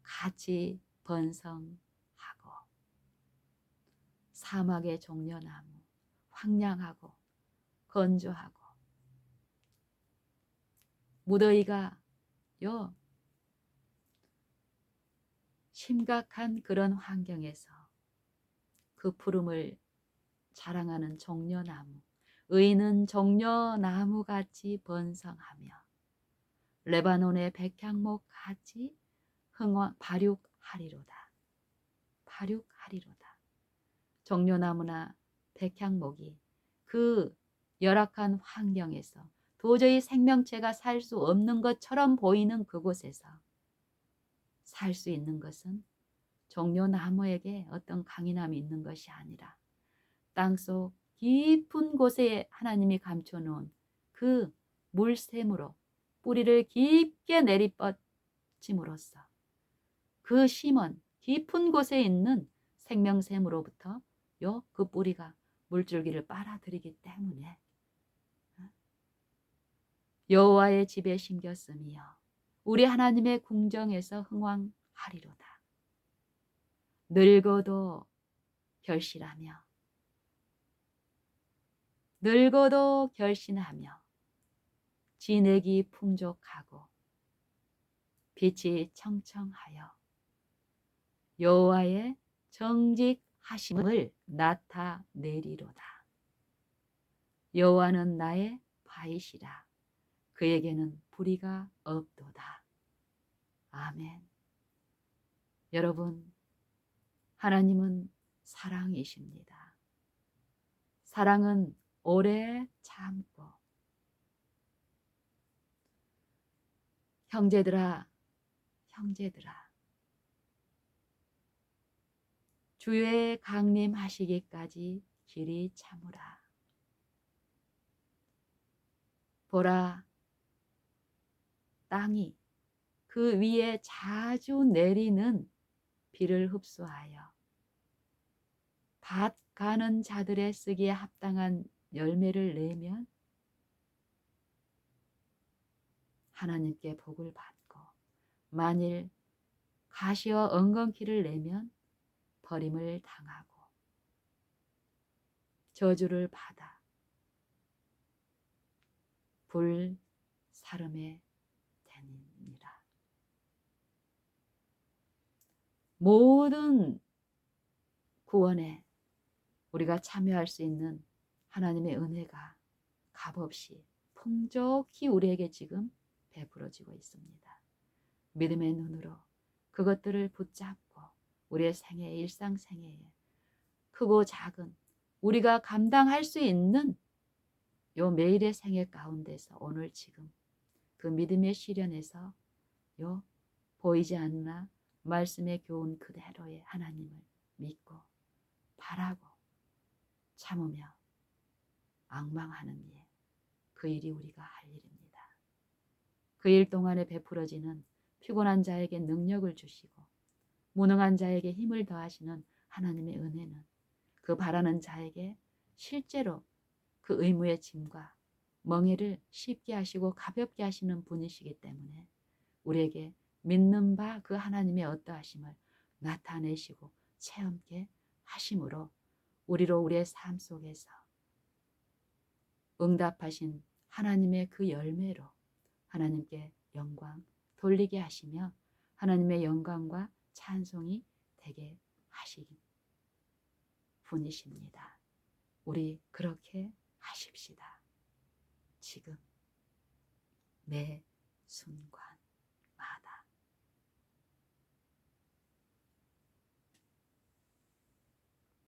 같이 번성하고 사막의 종려나무 황량하고 건조하고 무더위가 심각한 그런 환경에서 그 푸름을 자랑하는 종려나무 의인은 종려나무같이 번성하며 레바논의 백향목 같이 발육하리로다. 발육하리로다. 종려나무나 백향목이 그 열악한 환경에서 도저히 생명체가 살 수 없는 것처럼 보이는 그곳에서 살 수 있는 것은 종려나무에게 어떤 강인함이 있는 것이 아니라 땅속 깊은 곳에 하나님이 감춰놓은 그 물샘으로 뿌리를 깊게 내리뻗침으로써 그 심은 깊은 곳에 있는 생명샘으로부터 그 뿌리가 물줄기를 빨아들이기 때문에 여호와의 집에 심겼으며 우리 하나님의 궁정에서 흥왕하리로다. 늙어도 결실하며 늙어도 결신하며 진액이 풍족하고 빛이 청청하여 여호와의 정직하심을 나타내리로다. 여호와는 나의 바위시라. 그에게는 불의가 없도다. 아멘. 여러분, 하나님은 사랑이십니다. 사랑은 오래 참고 형제들아 주의 강림하시기까지 길이 참으라. 보라, 땅이 그 위에 자주 내리는 비를 흡수하여 밭 가는 자들의 쓰기에 합당한 열매를 내면 하나님께 복을 받고, 만일 가시어 엉겅퀴를 내면 버림을 당하고 저주를 받아 불사름에 되니라. 모든 구원에 우리가 참여할 수 있는 하나님의 은혜가 값없이 풍족히 우리에게 지금 베풀어지고 있습니다. 믿음의 눈으로 그것들을 붙잡고 우리의 생애, 일상생애에 크고 작은 우리가 감당할 수 있는 요 매일의 생애 가운데서 오늘 지금 그 믿음의 시련에서 요 보이지 않나 말씀의 교훈 그대로의 하나님을 믿고 바라고 참으며 앙망하는 일, 그 일이 우리가 할 일입니다. 그 일 동안에 베풀어지는 피곤한 자에게 능력을 주시고 무능한 자에게 힘을 더하시는 하나님의 은혜는 그 바라는 자에게 실제로 그 의무의 짐과 멍에를 쉽게 하시고 가볍게 하시는 분이시기 때문에 우리에게 믿는 바 그 하나님의 어떠하심을 나타내시고 체험케 하심으로 우리로 우리의 삶 속에서 응답하신 하나님의 그 열매로 하나님께 영광 돌리게 하시며 하나님의 영광과 찬송이 되게 하시기 분이십니다. 우리 그렇게 하십시다. 지금 매 순간